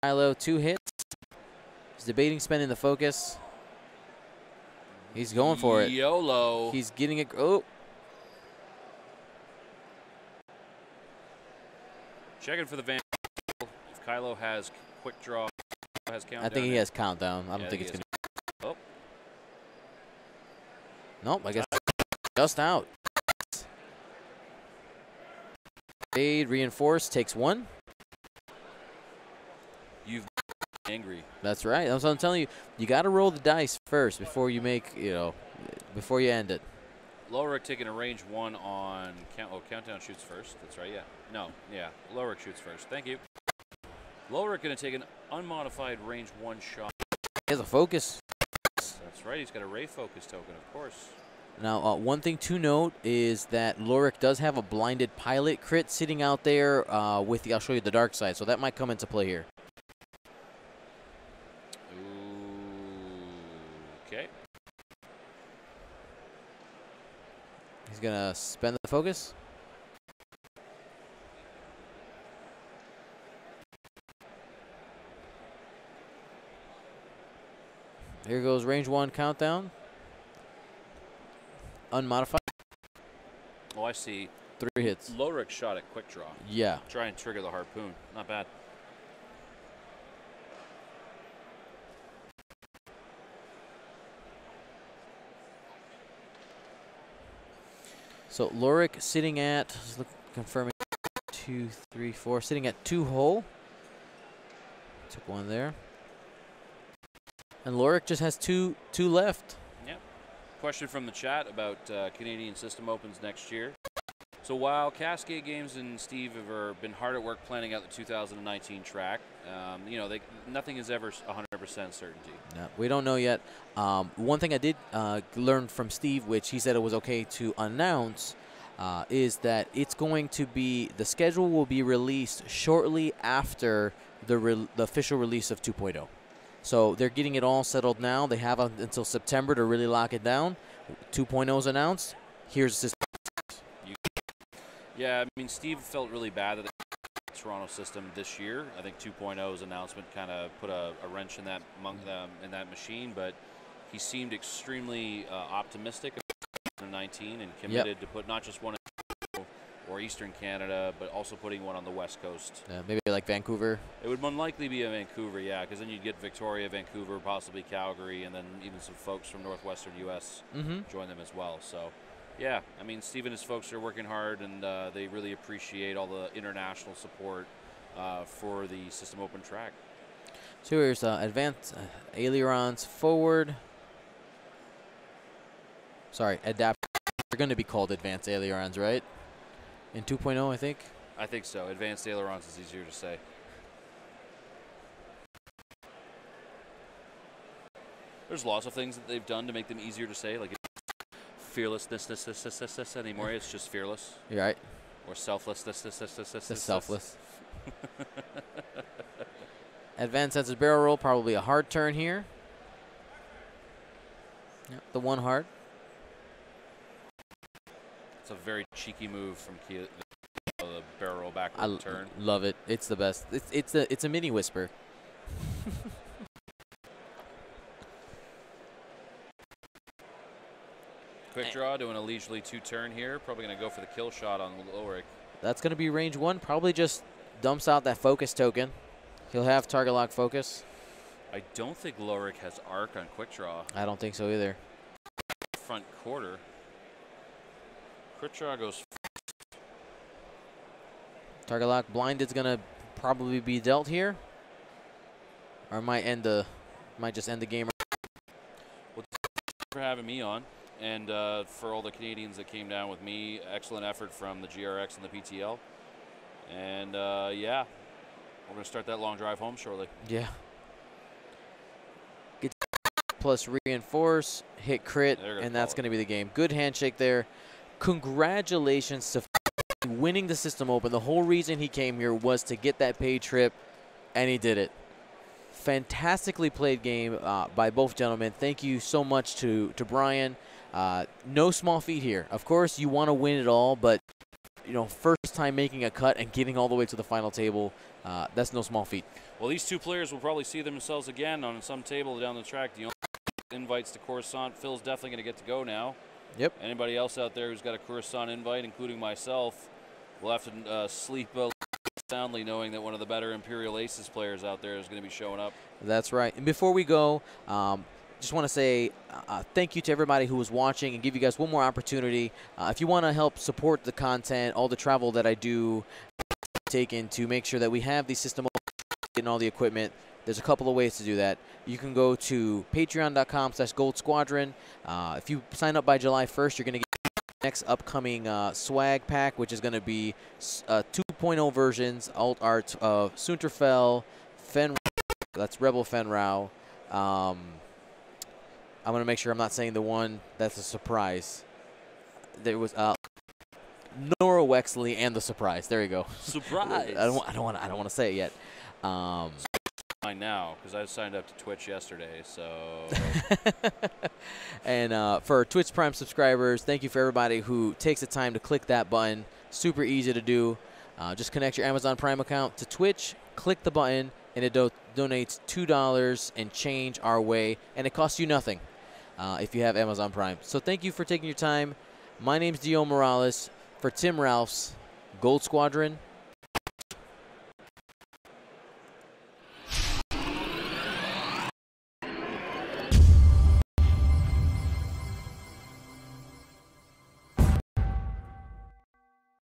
Kylo, 2 hits. He's debating spending the focus. He's going for it. YOLO. He's getting it. Oh. Checking for the van. If Kylo has quick draw, has countdown. I think he has countdown. I don't think it's going to. Oh. Nope, I guess just out. Fade, reinforce, takes 1. You've been angry. That's right. That's what I'm telling you. You got to roll the dice first before you make, before you end it. Lorik taking a range 1 on countdown shoots first. That's right. Yeah. No. Yeah. Lorik shoots first. Thank you. Lorik going to take an unmodified range 1 shot. He has a focus. That's right. He's got a ray focus token, of course. Now, one thing to note is that Lorik does have a blinded pilot crit sitting out there with the. I'll show you the dark side, so that might come into play here. Okay. He's gonna spend the focus. Here goes range 1 countdown. Unmodified. Oh, I see. 3 hits. Lorik shot at quick draw. Yeah. Try and trigger the harpoon. Not bad. So Lorik sitting at, confirming 2, 3, 4, sitting at 2 hull. Took 1 there. And Lorik just has two left. Yep. Question from the chat about Canadian System Opens next year. So while Cascade Games and Steve have been hard at work planning out the 2019 track, nothing is ever 100% certainty. No, we don't know yet. One thing I did learn from Steve, which he said it was okay to announce, is that it's going to be, the schedule will be released shortly after the official release of 2.0. So they're getting it all settled now. They have until September to really lock it down. 2.0 is announced. Here's the system. Yeah, I mean, Steve felt really bad that the Toronto system this year. I think 2.0's announcement kind of put a wrench in that machine, but he seemed extremely optimistic about 2019 and committed to put not just one in or Eastern Canada, but also putting one on the West Coast. Maybe like Vancouver. It would unlikely be a Vancouver, yeah, because then you'd get Victoria, Vancouver, possibly Calgary, and then even some folks from northwestern U.S. Join them as well. So, yeah, I mean, Steve and his folks are working hard, and they really appreciate all the international support for the System Open track. So here's advanced ailerons forward. Sorry, adapt. They're going to be called advanced ailerons, right? In 2.0, I think. I think so. Advanced ailerons is easier to say. There's lots of things that they've done to make them easier to say, like fearlessness anymore. It's just fearless. You're right. Or selflessness. Just selfless. Advanced senses barrel roll, probably a hard turn here. Yep, the one hard. It's a very cheeky move from Kia, the barrel roll backward turn. Love it. It's the best. It's a mini whisper. Quick draw, doing a leisurely 2-turn here. Probably going to go for the kill shot on Lorik. That's going to be range 1. Probably just dumps out that focus token. He'll have target lock focus. I don't think Lorik has arc on quick draw. I don't think so either. Front quarter. Quick draw goes. Target lock blinded's going to probably be dealt here. Or might just end the game. Well, thanks for having me on. And for all the Canadians that came down with me, excellent effort from the GRX and the PTL. And yeah, we're going to start that long drive home shortly. Yeah. Get plus reinforce, hit crit, and that's going to be the game. Good handshake there. Congratulations to winning the system open. The whole reason he came here was to get that paid trip, and he did it. Fantastically played game by both gentlemen. Thank you so much to Bryan. No small feat here. Of course, you want to win it all, but you know, first time making a cut and getting all the way to the final table, that's no small feat. Well, these two players will probably see themselves again on some table down the track. The only invites to Coruscant. Phil's definitely going to get to go now. Yep. Anybody else out there who's got a Coruscant invite, including myself, will have to sleep soundly knowing that one of the better Imperial Aces players out there is going to be showing up. That's right. And before we go, just want to say thank you to everybody who was watching and give you guys one more opportunity. If you want to help support the content, all the travel that I do take in to make sure that we have the system and all the equipment, there's a couple of ways to do that. You can go to patreon.com/Gold Squadron. If you sign up by July 1st, you're going to get the next upcoming swag pack, which is going to be 2.0 versions, alt art of Sunterfell, Fen, that's Rebel Fen Rao. I'm going to make sure I'm not saying the one that's a surprise. There was Nora Wexley and the surprise. There you go. Surprise. I don't want to say it yet. Mine now because I signed up to Twitch yesterday. So. And for Twitch Prime subscribers, thank you for everybody who takes the time to click that button. Super easy to do. Just connect your Amazon Prime account to Twitch, click the button, and it donates $2 and change our way, and it costs you nothing if you have Amazon Prime. So thank you for taking your time. My name's Dio Morales. For Tim Ralphs, Gold Squadron,